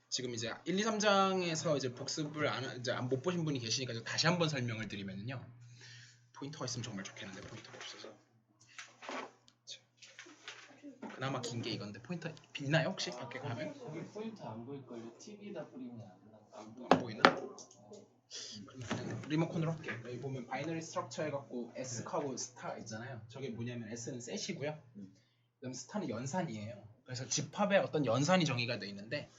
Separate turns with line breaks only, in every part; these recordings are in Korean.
지금 이제 1, 2, 3장에서 이제 복습을 이제 못 보신 분이 계시니까 다시 한번 설명을 드리면요. 포인터가 있으면 정말 좋겠는데 포인터가 없어서. 그나마 긴 게 이건데 포인터 있나요 혹시 밖에 가면?
거기 포인트 안 보일걸요? TV에다 뿌리면 안
보이나? 그냥 리모컨으로 할게. 여기 보면 바이너리 스트럭처 해갖고 S하고 스타 있잖아요. 저게 뭐냐면 S는 셋이고요. 그다음 스타는 연산이에요. 그래서 집합에 어떤 연산이 정의가 돼 있는데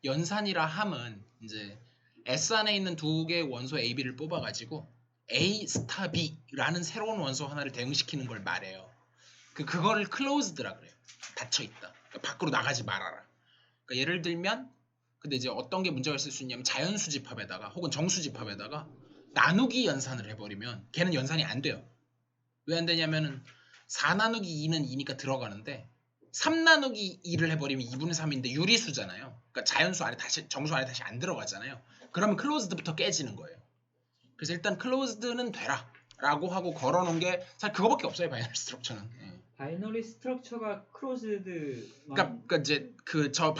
연산이라 함은 이제 S 안에 있는 두 개의 원소 A, B를 뽑아가지고 A 스타 B라는 새로운 원소 하나를 대응시키는 걸 말해요. 그거를 closed라 그래요. 닫혀 있다. 그러니까 밖으로 나가지 말아라. 그러니까 예를 들면 근데 이제 어떤 게 문제가 있을 수 있냐면 자연수 집합에다가 혹은 정수 집합에다가 나누기 연산을 해버리면 걔는 연산이 안 돼요. 왜 안 되냐면은 4 나누기 2는 2니까 들어가는데 3 나누기 2를 해버리면 2분의 3인데 유리수잖아요. 그러니까 자연수 안에 다시 정수 안에 다시 안 들어가잖아요. 그러면 클로즈드부터 깨지는 거예요. 그래서 일단 클로즈드는 되라 라고 하고 걸어놓은 게 사실 그거밖에 없어요. 바이너리 스트럭처는.
바이너리 스트럭처가 클로즈드.
그러니까 이제 저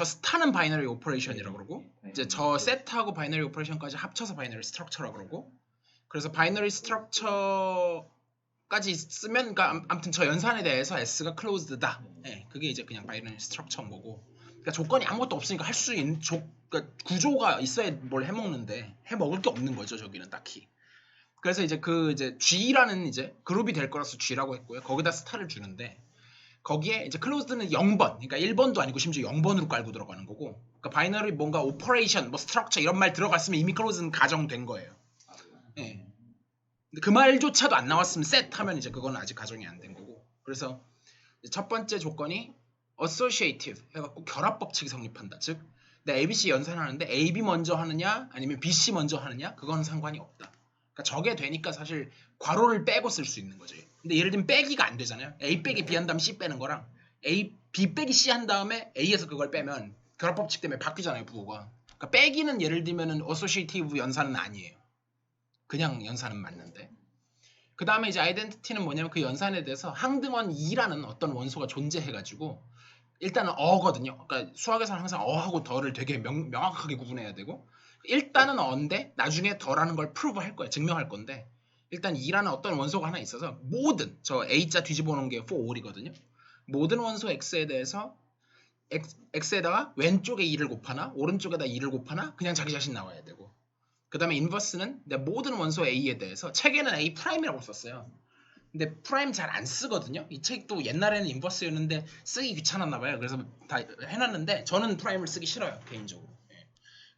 스타는 바이너리 오퍼레이션이라고 그러고 이제 저 세트하고 바이너리 오퍼레이션까지 합쳐서 바이너리 스트럭처라고 그러고 그래서 바이너리 스트럭처까지 쓰면 그러니까 아무튼 저 연산에 대해서 S가 closed다. 그게 이제 그냥 바이너리 스트럭처인 거고. 그러니까 조건이 아무것도 없으니까 할 수 있는 그러니까 구조가 있어야 뭘 해먹는데 해먹을 게 없는 거죠. 저기는 딱히. 그래서 이제 이제 G라는 이제 그룹이 될 거라서 G라고 했고요. 거기다 스타를 주는데 거기에 이제 클로즈드는 0번, 그러니까 1번도 아니고 심지어 0번으로 깔고 들어가는 거고, 그러니까 바이너리 뭔가 오퍼레이션, 뭐 스트럭처 이런 말 들어갔으면 이미 클로즈는 가정된 거예요. 예. 근데 그 말조차도 안 나왔으면 셋 하면 이제 그건 아직 가정이 안 된 거고. 그래서 첫 번째 조건이 associative 해갖고 결합 법칙이 성립한다. 즉, 내 ABC 연산하는데 AB 먼저 하느냐, 아니면 BC 먼저 하느냐, 그건 상관이 없다. 그러니까 저게 되니까 사실 괄호를 빼고 쓸 수 있는 거죠. 근데 예를 들면 빼기가 안 되잖아요. A 빼기 B 한 다음에 C 빼는 거랑 B 빼기 C 한 다음에 A에서 그걸 빼면 결합법칙 때문에 바뀌잖아요. 부호가. 그러니까 빼기는 예를 들면은 어소시에이티브 연산은 아니에요. 그냥 연산은 맞는데. 그 다음에 이제 아이덴티티는 뭐냐면 그 연산에 대해서 항등원 2라는 어떤 원소가 존재해가지고 일단은 어거든요. 그러니까 수학에서는 항상 어하고 더를 되게 명확하게 구분해야 되고 일단은 어인데 나중에 더라는 걸 프루브 할 거예요. 증명할 건데 일단 2라는 어떤 원소가 하나 있어서 모든 저 A자 뒤집어 놓은 게 for all이거든요. 모든 원소 X에 대해서 X에다가 왼쪽에 2를 곱하나 오른쪽에다 2를 곱하나 그냥 자기 자신 나와야 되고 그 다음에 인버스는 내 모든 원소 A에 대해서 책에는 A 프라임이라고 썼어요. 근데 프라임 잘 안 쓰거든요. 이 책도 옛날에는 인버스였는데 쓰기 귀찮았나 봐요. 그래서 다 해놨는데 저는 프라임을 쓰기 싫어요. 개인적으로.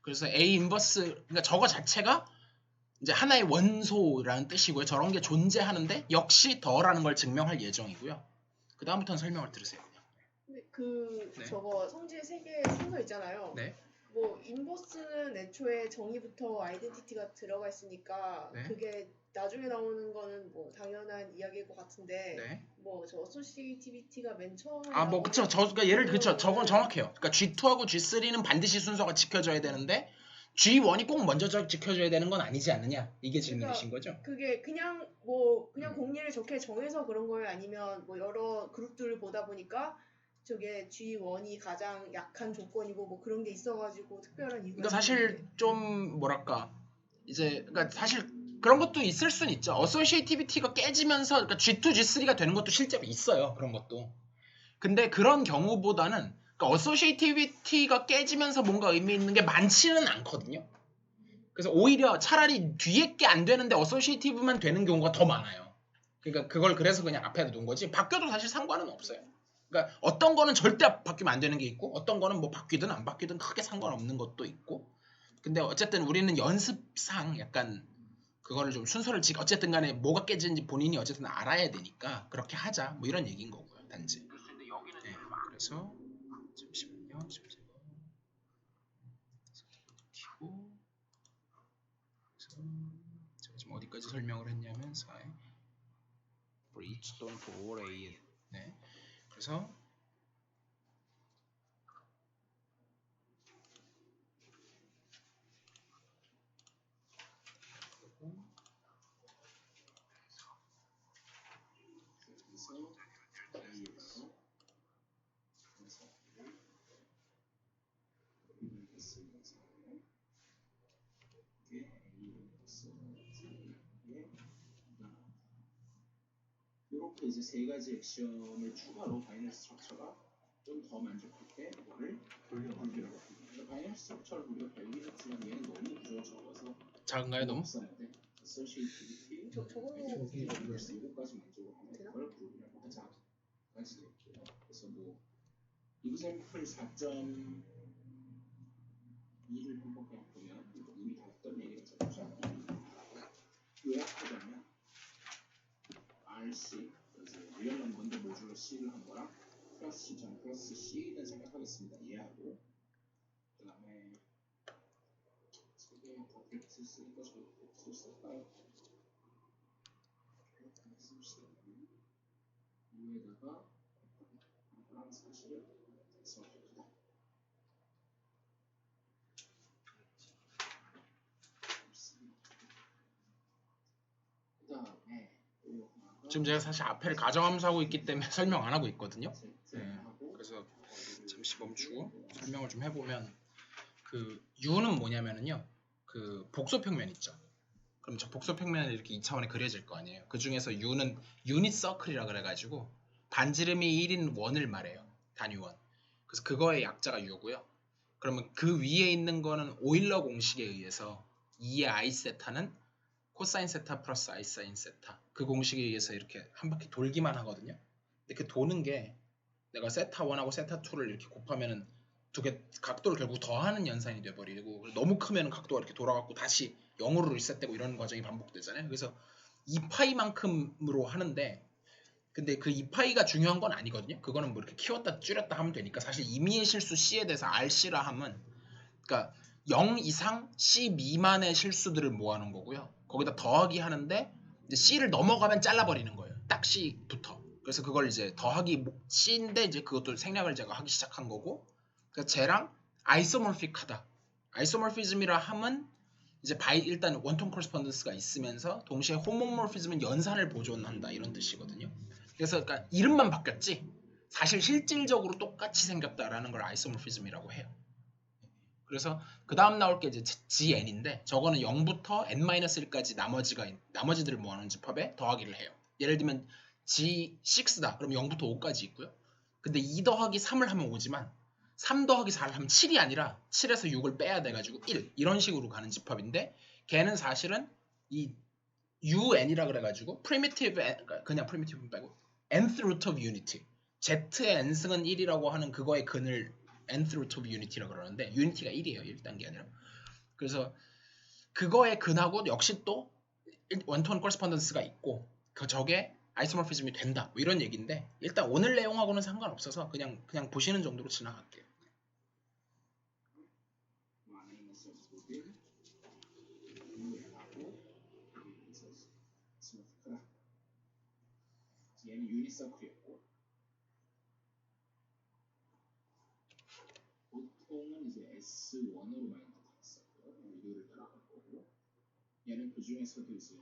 그래서 A 인버스 그러니까 저거 자체가 이제 하나의 원소라는 뜻이고요. 저런 게 존재하는데 역시 더라는 걸 증명할 예정이고요. 그 다음부터는 설명을 들으세요.
근데
네.
저거 성질 3개 순서 있잖아요.
네.
뭐 인버스는 애초에 정의부터 아이덴티티가 들어가 있으니까
네.
그게 나중에 나오는 거는 뭐 당연한 이야기일 것 같은데
네.
뭐 저 어소시에이티비티가 맨 처음에
뭐 그쵸. 그러니까 예를 그쵸. 저건 정확해요. 그러니까 G2하고 G3는 반드시 순서가 지켜져야 되는데 G1이 꼭 먼저 지켜져야 되는 건 아니지 않느냐 이게 질문이신 거죠?
그게 그냥 공리를 좋게 정해서 그런 거예요? 아니면 뭐 여러 그룹들을 보다 보니까 저게 G1이 가장 약한 조건이고 뭐 그런 게 있어가지고 특별한 이유가
그러니까 사실 좀 뭐랄까 이제 그러니까 사실 그런 것도 있을 수는 있죠. 어소시에이티비티가 깨지면서 그러니까 G2, G3가 되는 것도 실제로 있어요. 그런 것도. 근데 그런 경우보다는 그러니까 어소시에이티비티가 깨지면서 뭔가 의미 있는 게 많지는 않거든요. 그래서 오히려 차라리 뒤에 게 안 되는데 어소시에이티브만 되는 경우가 더 많아요. 그러니까 그걸 그래서 그냥 앞에다 놓은 거지. 바뀌어도 사실 상관은 없어요. 그러니까 어떤 거는 절대 바뀌면 안 되는 게 있고 어떤 거는 뭐 바뀌든 안 바뀌든 크게 상관없는 것도 있고. 근데 어쨌든 우리는 연습상 약간 그거를 좀 순서를 어쨌든 간에 뭐가 깨지는지 본인이 어쨌든 알아야 되니까 그렇게 하자 뭐 이런 얘기인 거고요. 단지. 네, 그래서 잠시만요. 키고 제가 지금 어디까지 설명을 했냐면 for each 또는 for all A. 네. 그래서
이렇게 이제 세 가지 액션을 추가로 바이너리 스트럭처가 좀 더 만족할 때 이거를 돌려놓기라고 합니다. 바이너리 스트럭처를 우리가 발견했지만 얘는 너무 구조가 적어서
작은가요 너무?
없었는데 associativity
저걸로
이것까지 만족을 하면 이걸 그룹이라고 하자. 까지 됐고요. 그래서 뭐 example 4.2를 한번 그냥 보면 이미 다 했던 얘기겠죠. 요약하자면 RC 그래서 리얼 넘버인데 모듈러 C를 한 거랑 플러스 C점 플러스 C는 생각하겠습니다. 이해하고 그 다음에 저게 버프렉트 쓰니까 저거 버프렉트 쓸까요? 씁시다. 위에다가 이거랑 사실은 써줍니다. 그 다음에
지금 제가 사실 앞에를 가정함수하고 있기 때문에 설명 안 하고 있거든요. 그래서 잠시 멈추고 설명을 좀 해보면 그 U는 뭐냐면은요. 그 복소평면 있죠. 그럼 저 복소평면이 이렇게 2차원에 그려질 거 아니에요. 그 중에서 U는 유닛 서클이라 그래가지고 반지름이 1인 원을 말해요. 단위원. 그래서 그거의 약자가 U고요. 그러면 그 위에 있는 거는 오일러 공식에 의해서 2의 I 세타는 코사인 세타 플러스 I 사인 세타 그 공식에 의해서 이렇게 한 바퀴 돌기만 하거든요. 근데 그 도는 게 내가 세타 1하고 세타 2를 이렇게 곱하면은 두 개 각도를 결국 더하는 연산이 돼버리고 너무 크면은 각도가 이렇게 돌아가고 다시 0으로 리셋되고 이런 과정이 반복되잖아요. 그래서 2파이만큼으로 하는데 근데 그 2파이가 중요한 건 아니거든요. 그거는 뭐 이렇게 키웠다 줄였다 하면 되니까 사실 임의의 실수 C에 대해서 RC라 하면 그러니까 0 이상 C 미만의 실수들을 모아놓은 거고요. 거기다 더하기 하는데 이제 C를 넘어가면 잘라버리는 거예요. 딱 C부터. 그래서 그걸 이제 더하기 C인데 이제 그것도 생략을 제가 하기 시작한 거고 그러니까 쟤랑 아이소모픽하다. 아이소모피즘이라 하면 이제 일단 원톤 코레스폰던스가 있으면서 동시에 호모모피즘은 연산을 보존한다 이런 뜻이거든요. 그래서 그러니까 이름만 바뀌었지 사실 실질적으로 똑같이 생겼다라는 걸 아이소모피즘이라고 해요. 그래서 그 다음 나올 게 이제 GN인데 저거는 0부터 N-1까지 나머지들을 모아놓은 집합에 더하기를 해요. 예를 들면 G6다. 그럼 0부터 5까지 있고요. 근데 2 더하기 3을 하면 5지만 3 더하기 4를 하면 7이 아니라 7에서 6을 빼야 돼가지고 1 이런 식으로 가는 집합인데 걔는 사실은 이 UN이라 그래가지고 그냥 프리미티브 빼고 nth root of unity Z의 n승은 1이라고 하는 그거의 근을 nth root of unity라고 그러는데 unity가 1이에요. 1단계 아니라. 그래서 그거의 근하고 역시 또 원톤 코레스폰던스가 있고 저게 아이소모피즘이 된다. 뭐 이런 얘기인데 일단 오늘 내용하고는 상관없어서 그냥 보시는 정도로 지나갈게요.
얘는 유니서클이었고 보통은 이제 S1으로 많이 나타났었고요. 이거를 따라갈 거고 얘는 그 중에서도 이제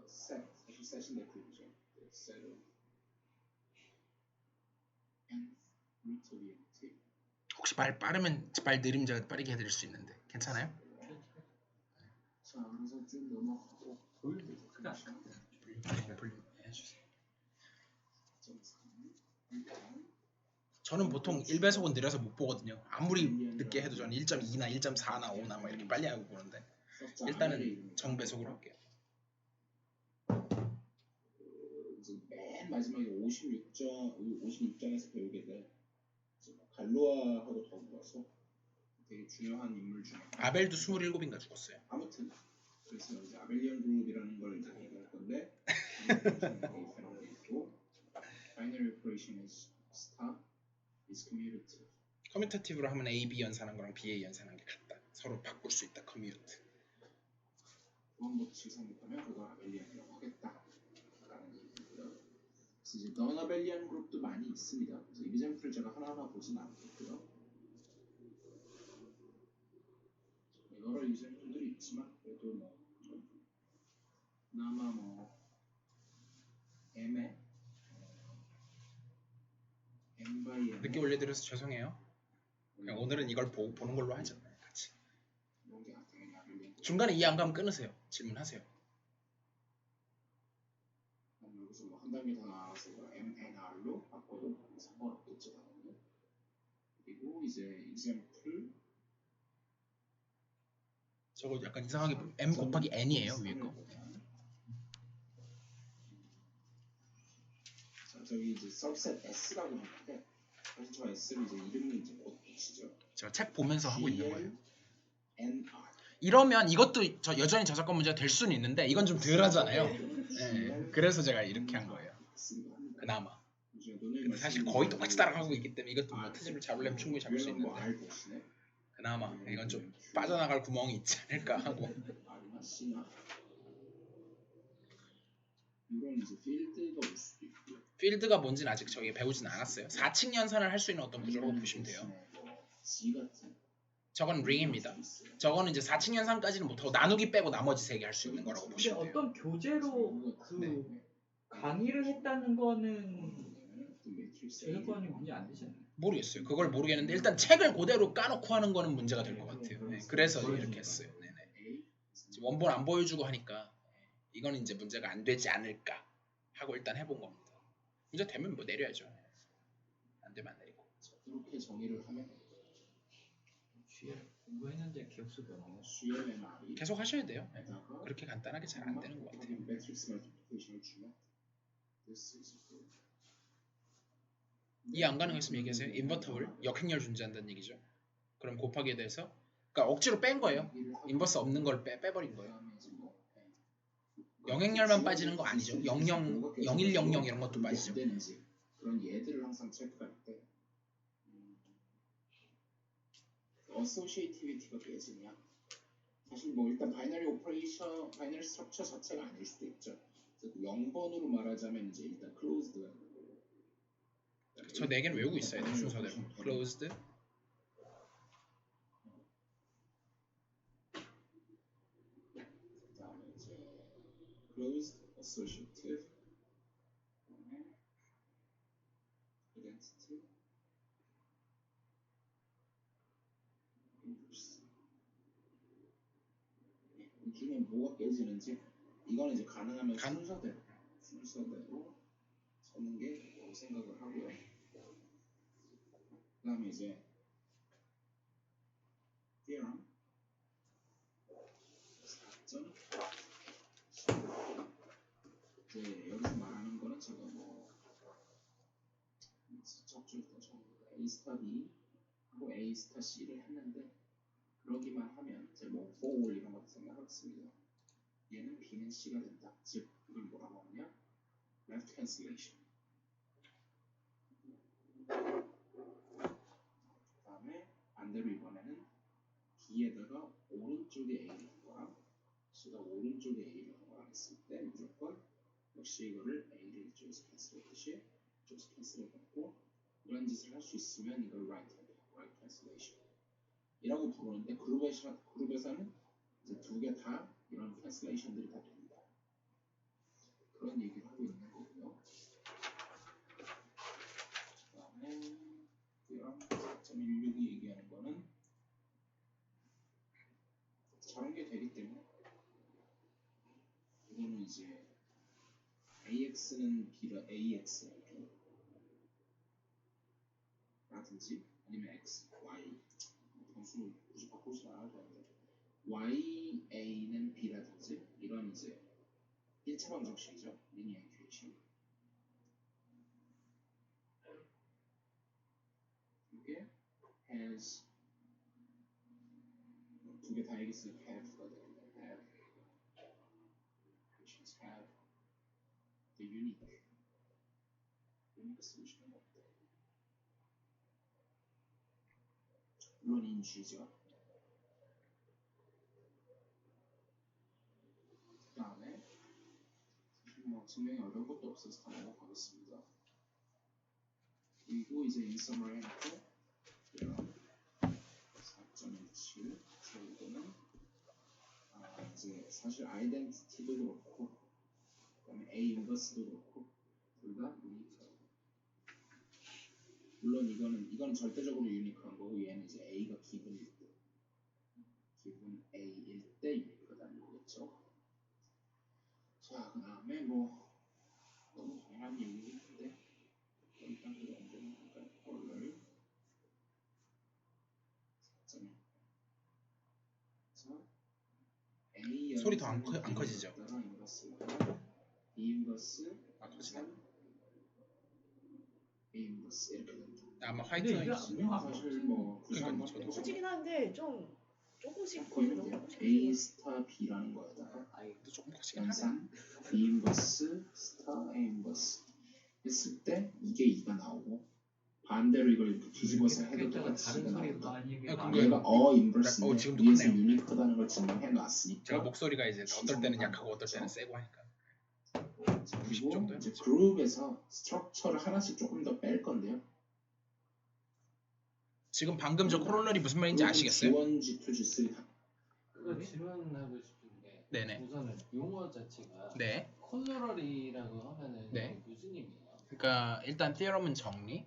사실 셋인데 그룹이죠. 셋을 nth root of unity
혹시 말 빠르면 말 느리면 제가 빠르게 해드릴 수 있는데 괜찮아요?
자 그래서 쭉 넘어가고
크게 안
해주세요. 저는 보통 1배속은 느려서 못 보거든요. 아무리 늦게 해도 저는 1.2나 1.4나 5나 막 이렇게 빨리 하고 보는데 일단은 정배속으로 할게요.
이제 맨 마지막에 56장에서 배우게 될 갈로아하고 더불어서 되게 중요한 인물 중에
아벨도 27인가 죽었어요.
아무튼 그래서 이제 아벨리언 그룹이라는 걸 이제 얘기할 건데 바이너리 오퍼레이션 is star is commutative.
커뮤테이티브로 하면 AB 연산한 거랑 BA 연산한 게 같다. 서로 바꿀 수 있다. 커뮤트.
무한법칙 생각하면 그걸 아벨리안이라고 하겠다라는 얘기고요. 그래서 이제 넌 아벨리안 그룹도 많이 있습니다. 그래서 이그젬플을 제가 하나하나 보진 않겠고요. 여러 이그젬플들이 있지만 그래도 뭐 그나마 뭐 M에 N by N
늦게 올려드려서 죄송해요. 그냥 오늘은 이걸 보는 걸로 하죠. 같이.
이런 게 당연히 알려고.
중간에 이해 안 가면 끊으세요. 질문하세요.
여기서 뭐 한 단계 더 나아가서 MNR로 바꿔도 상관없겠죠 당연히. 그리고 이제 example
저거 약간 이상하게 보면 m 곱하기 n이에요 위에 거.
자, 저기 이제 subset S라고 하는데 사실 저 S를 이제 이름을 이제 곧 붙이죠.
제가 책 보면서 하고 있는 거예요.
NR.
이러면 이것도 여전히 저작권 문제가 될 수는 있는데 이건 좀 덜하잖아요. 네, 그래서 제가 이렇게 한 거예요. 그나마. 근데 사실 거의 똑같이 따라가고 있기 때문에 이것도 뭐 트집을 잡으려면 충분히 잡을 수 있는데 그나마 이건 좀 빠져나갈 구멍이 있지 않을까 하고.
이런 이제 필드가 올 수도 있고요.
필드가 뭔지는 아직 저희 배우진 않았어요. 4층 연산을 할 수 있는 어떤 구조라고 보시면 돼요.
G 같은
저건 링입니다. 저거는 이제 4층 연산까지는 못하고 나누기 빼고 나머지 3개 할 수 있는 거라고
근데
보시면 돼요.
어떤 교재로 그 강의를 했다는 거는 저작권이 문제 안 되지 않나요?
모르겠어요. 그걸 모르겠는데 일단 책을 그대로 까놓고 하는 거는 문제가 될 것 같아요. 네, 그래서 이렇게 했어요. 네네. 지금 원본 안 보여주고 하니까 이건 이제 문제가 안 되지 않을까 하고 일단 해본 겁니다. 문제 되면 뭐 내려야죠. 안 되면 안 내리고.
이렇게 정의를 하면
공부했는데 기억 속에 없네요.
GMMR이
계속 하셔야 돼요. 네. 그렇게 간단하게 잘 안 되는 것 같아요.
매트릭스 멀티플리케이션을 주면
이해 안 가는 거 있으면 얘기하세요. 인버터블 역행렬 존재한다는 얘기죠. 그럼 곱하기에 대해서 그러니까 억지로 뺀 거예요. 인버스 없는 걸 빼버린 거예요. 영행렬만 빠지는 거 아니죠. 00, 0100 이런 것도 빠지죠.
그런 예들을 항상 체크할 때 어소시에이티비티가 깨지냐? 사실 뭐 일단 바이너리 오퍼레이션, 바이너리 스트럭처 자체가 아닐 수도 있죠. 0번으로 말하자면 이제 일단 클로즈드가 있는 거고.
저 4개는 외우고 있어야 돼요. 순서대로. closed,
그다음에 이제 closed, associative, 그다음에 identity, inverse. 이 중에 뭐가 깨지는지 이거는 이제 가능하면 순서대로 서는 게 좋다고 생각을 하고요. 그다음에 이제 theorem 4점 이제 여기서 말하는 거는 제가 뭐 적중했던 A 스타 B 하고 A 스타 C를 했는데 그러기만 하면 이제 뭐 for all 이런 것도 생각하겠습니다. 얘는 B는 C가 된다. 즉 이걸 뭐라고 하냐? left cancellation. 그다음에 반대로 이번에는 B에다가 오른쪽에 A를 한 거랑 C가 오른쪽에 A를 한 거랑 했을 때 무조건 역시 이거를 A를 이쪽에서 캔슬했듯이 이쪽에서 캔슬해갖고 이런 짓을 할 수 있으면 이걸 right cancellation 이라고 부르는데 그룹에서는 이제 두 개 다 이런 캔슬레이션들이 다 된다. 그런 얘기를 하고 있는 거고요. 그 다음에 이런 4.16이 얘기하는 거는 저런 게 되기 때문에 이거는 이제 AX는 B라 AX는 B 라든지 아니면 X, Y 변수를 굳이 바꾸지 않아도 되는데 YA는 B라든지 이런 이제 1차 방정식이죠. 리니어 이퀘이션 이게 has 두 개 다 얘기했으니까 have가 되는데 have equations have the unique solution은 없다. 물론 인쥐죠. 그 다음에 뭐 증명이 어려운 것도 없어서 다 넘어가겠습니다. 그리고 이제 인서머리 해놓고 이런 4.17 이거는 이제 사실 아이덴티티도 그렇고 그다음에 A 인버스도 그렇고 둘 다 유니크하고 물론 이거는 절대적으로 유니크한 거고 얘는 이제 A가 기분일 때 기분 A일 때 유니크하다는 거겠죠. 자 그다음에 뭐 너무 당연한 얘기긴 한데 일단 그거 안 되는 거니까 꼴을 자 A
소리 더 안 커지죠?
인버스가 B 인버스
아 커지네.
A 인버스 이렇게 된다.
아마
근데
화이트
이게
나이스.
사실 뭐 굳이
그러니까
한번
저도
해보자.
커지긴 하는데 좀 조금씩
거의
너무
이제
조금씩
A 스타 B라는 거에다가
또 조금 커지긴 하네.
연산 B 인버스 스타 A 인버스 했을 때 이게 2가 나오고 반대로 이걸 이렇게 뒤집어서 해도
그랬다가
똑같이
다른
2가
소리
나온다.
많이
아,
많이
그거요.
얘가 인버스인데
지금도
위에서
크네요.
유니크하다는 걸 증명해 놨으니까
제가 목소리가 이제 어떨 때는 약하고 어떨 때는 세고 하니까. 90
그리고
정도요?
이제 그룹에서 스트럭처를 하나씩 조금 더 뺄 건데요.
지금 방금 저 코롤러리 무슨 말인지 아시겠어요?
G1, G2, G3 다
그거 질문하고 싶은 게
네네.
우선은 용어 자체가
네.
콜러러리라고 하면은
네.
이게 무슨 의미예요?
그러니까 일단 theorem은 정리.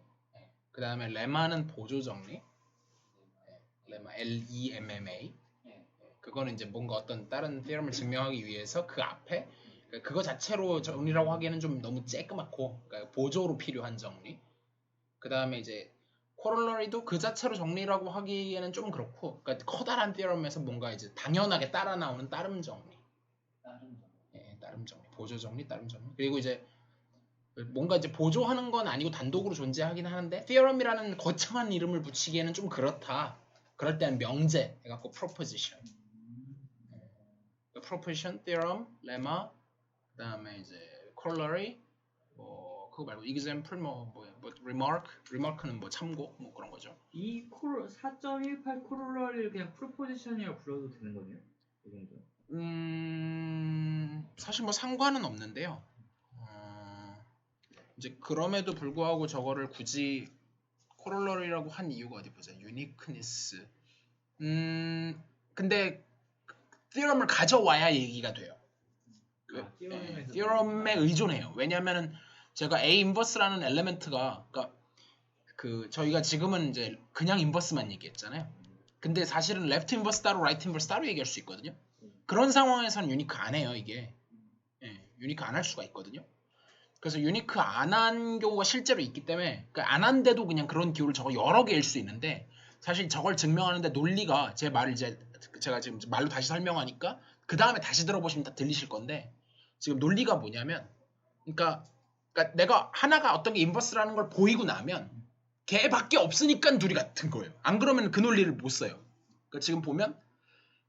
그 다음에 레마는 보조 정리. 레마 LEMMA.
네.
그거는 이제 뭔가 어떤 다른 theorem을 증명하기 위해서 그 앞에 그거 자체로 정리라고 하기에는 좀 너무 쬐끄맣고 그러니까 보조로 필요한 정리. 그 다음에 이제 코롤러리도 그 자체로 정리라고 하기에는 좀 그렇고 그러니까 커다란 theorem에서 뭔가 이제 당연하게 따라 나오는 따름 정리.
다른 점.
예, 따름 정리, 보조 정리, 따름 정리. 그리고 이제 뭔가 이제 보조하는 건 아니고 단독으로 존재하긴 하는데 theorem이라는 거창한 이름을 붙이기에는 좀 그렇다. 그럴 때는 명제 해갖고 proposition, proposition, theorem, lemma, 그다음에 이제 corollary, 뭐 그거 말고 example, 뭐 remark는 뭐 참고 뭐 그런 거죠.
이 4.18 코롤러리를 그냥 프로포지션이라고 불러도 되는 거네요? 이 정도.
사실 뭐 상관은 없는데요. 이제 그럼에도 불구하고 저거를 굳이 코롤러리라고 한 이유가 어디 보자. 유니크니스. 근데 theorem을 가져와야 얘기가 돼요. theorem에 의존해요. 왜냐면은 제가 A 인버스라는 엘레멘트가 그러니까 그 저희가 지금은 이제 그냥 인버스만 얘기했잖아요. 근데 사실은 레프트 인버스 따로 라이트 인버스 따로 얘기할 수 있거든요. 그런 상황에서는 유니크 안 해요, 이게. 예, 유니크 안 할 수가 있거든요. 그래서 유니크 안 한 경우가 실제로 있기 때문에 그러니까 안 한데도 그냥 그런 기호를 저거 여러 개일 수 있는데 사실 저걸 증명하는데 논리가 제 말을 이제 제가 지금 말로 다시 설명하니까 그 다음에 다시 들어보시면 다 들리실 건데 지금 논리가 뭐냐면 그러니까 내가 하나가 어떤 게 인버스라는 걸 보이고 나면 걔밖에 없으니까 둘이 같은 거예요. 안 그러면 그 논리를 못 써요. 그러니까 지금 보면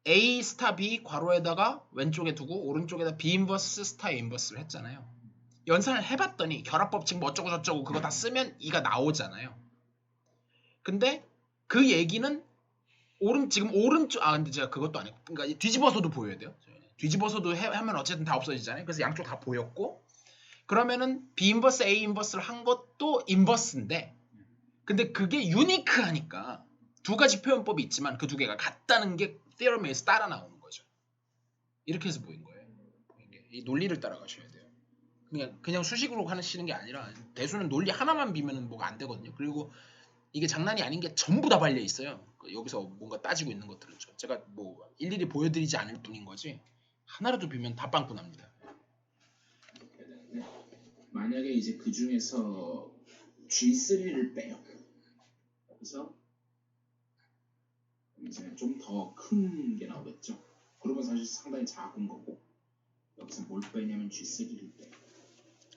A 스타 B 괄호에다가 왼쪽에 두고 오른쪽에다 B 인버스 스타 A 인버스를 했잖아요. 연산을 해봤더니 결합법칙 뭐 어쩌고 저쩌고 그거 다 쓰면 2가 나오잖아요. 근데 그 얘기는 지금 오른쪽 근데 제가 그것도 안 했고 그러니까 뒤집어서도 보여야 돼요. 뒤집어서도 하면 어쨌든 다 없어지잖아요. 그래서 양쪽 다 보였고 그러면은 B 인버스 A 인버스를 한 것도 인버스인데 근데 그게 유니크하니까 두 가지 표현법이 있지만 그 두 개가 같다는 게 theorem에서 따라 나오는 거죠. 이렇게 해서 보인 거예요. 이 논리를 따라가셔야 돼요. 그냥 수식으로 하시는 게 아니라 대수는 논리 하나만 비면은 뭐가 안 되거든요. 그리고 이게 장난이 아닌 게 전부 다 발려 있어요. 여기서 뭔가 따지고 있는 것들은 제가 뭐 일일이 보여드리지 않을 뿐인 거지 하나라도 비면 다 빵꾸 납니다.
만약에 이제 그 중에서 G3를 빼요. 그래서 이제 좀 더 큰 게 나오겠죠. 그러면 사실 상당히 작은 거고 여기서 뭘 빼냐면 G3를 빼요.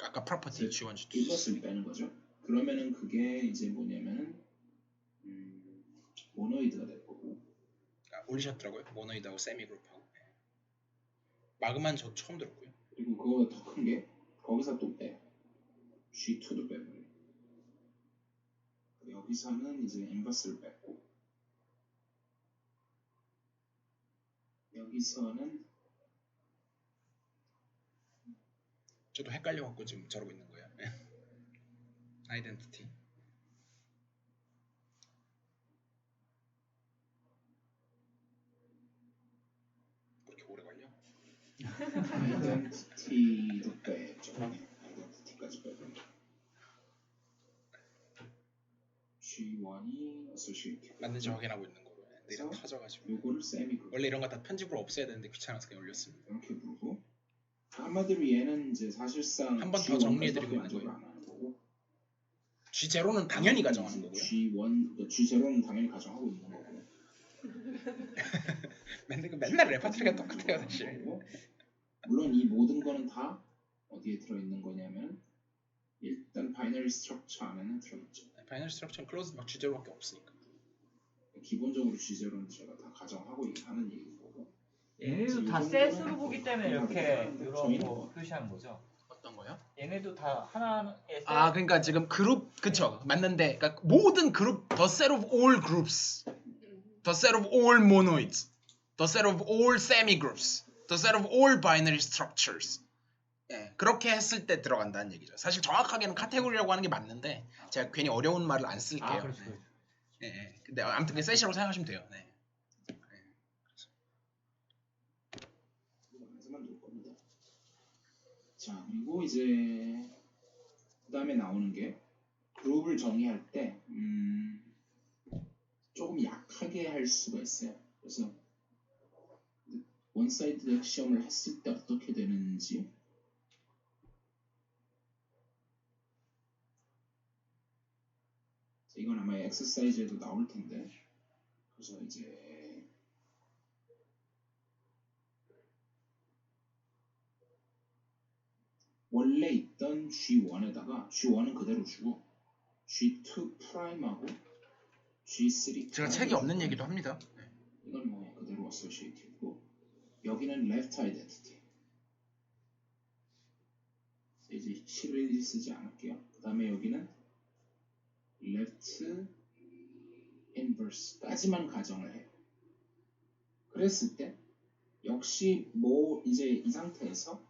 아까 프로퍼티 G1, G2
인버스를 빼는 거죠. 그러면은 그게 이제 뭐냐면은 모노이드가 될 거고.
올리셨더라고요. 모노이드하고 세미 그룹하고. 마그만 저 처음 들었고요.
그리고 그거보다 더 큰 게 거기서 또 빼요. G2도 빼고. 여기서는 이제 인버스를 뺐고. 여기서는
저도 헷갈려갖고 지금 저러고 있는 거예요. 아이덴티티. 그렇게 오래 걸려?
아이덴티티도 빼죠. 아이덴티티까지 빼고. G1이 associated.
맞는지 확인하고 있는 거고요. 근데 이런 터져가지고
요거를 세미 그룹
원래 이런 거 다 편집으로 없애야 되는데 귀찮아서 그냥 올렸습니다.
이렇게 부르고 한마디로 얘는 이제 사실상
한번더
G1
정리해드리고
까지밖에
있는
만족을 안 하는 거고
G0는 당연히 가정하는 거고요.
G0는 당연히 가정하고 있는 거고
맨날 레퍼토리가 똑같아요 사실.
거고. 물론 이 모든 거는 다 어디에 들어있는 거냐면 일단 바이너리 스트럭처 안에는 들어있죠.
바이너리 스트럭처는 클로즈 막 G0밖에 없으니까.
기본적으로 G0는 제가 다 가정하고 하는 얘기인 거고
얘네도 다 셋으로 보기 때문에 이렇게 이런 거 표시한 거죠.
어떤 거요?
얘네도 다 하나의 셋.
아 그러니까 지금 그룹 그쵸 맞는데 그러니까 모든 그룹 the set of all groups, the set of all monoids, the set of all semi-groups, the set of all binary structures. 예, 그렇게 했을 때 들어간다는 얘기죠. 사실 정확하게는 카테고리라고 하는 게 맞는데 제가 괜히 어려운 말을 안 쓸게요.
아 그렇죠.
네. 예, 예. 근데 아무튼 그냥 셋이라고 생각하시면 돼요. 네.
이거에서만 놓을 겁니다. 자 그리고 이제 그 다음에 나오는 게 그룹을 정의할 때 조금 약하게 할 수가 있어요. 그래서 원사이드 액시엄을 했을 때 어떻게 되는지 이건 아마 엑서사이즈에도 나올 텐데 그래서 이제 원래 있던 G1에다가 G1은 그대로 주고 G2 프라임하고 G3
제가 책이 없는 얘기도 합니다. 네.
이건 뭐 그대로 associated고 여기는 left identity 이제 실을 쓰지 않을게요. 그 다음에 여기는 left inverse까지만 가정을 해요. 그랬을 때 역시 뭐 이제 이 상태에서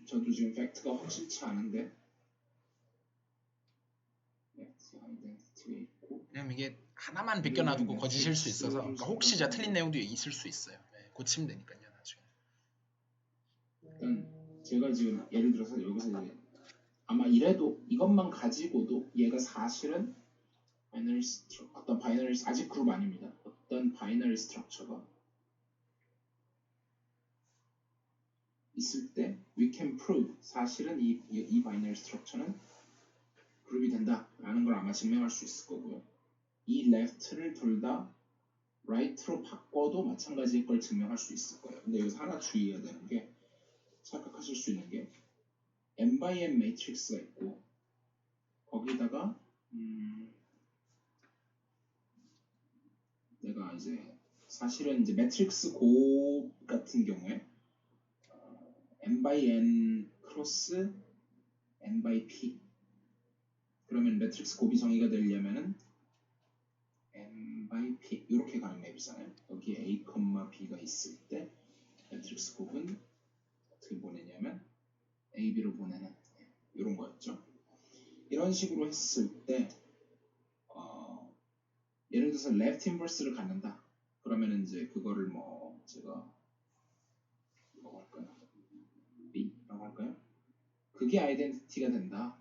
저도 지금 팩트가 확실치 않은데 팩트 아이덴티티가 있고
왜냐면 이게 하나만 비껴놔두고 거짓일 수 있어서 그러니까 혹시 제가 틀린 내용도 있을 수 있어요. 네, 고치면 되니까요 나중에.
일단 제가 지금 예를 들어서 여기서 이제 아마 이래도 이것만 가지고도 얘가 사실은 어떤 바이너리 아직 그룹 아닙니다. 어떤 바이너리 스트럭처가 있을 때 we can prove 사실은 이 바이너리 스트럭처는 그룹이 된다라는 걸 아마 증명할 수 있을 거고요. 이 left를 둘 다 right로 바꿔도 마찬가지일 걸 증명할 수 있을 거예요. 근데 여기서 하나 주의해야 되는 게 착각하실 수 있는 게 n by n 매트릭스가 있고 거기다가 내가 이제 사실은 이제 매트릭스 곱 같은 경우에 n by n 크로스 n by p 그러면 매트릭스 곱이 정의가 되려면은 n by p 이렇게 가는 맵이잖아요. 여기에 a, b가 있을 때 매트릭스 곱은 어떻게 보내냐면 a, b로 보내는 이런 거였죠. 이런 식으로 했을 때 예를 들어서 left inverse를 갖는다. 그러면 이제 그거를 뭐 제가 뭐라고 할까요? b라고 할까요? 그게 아이덴티티가 된다.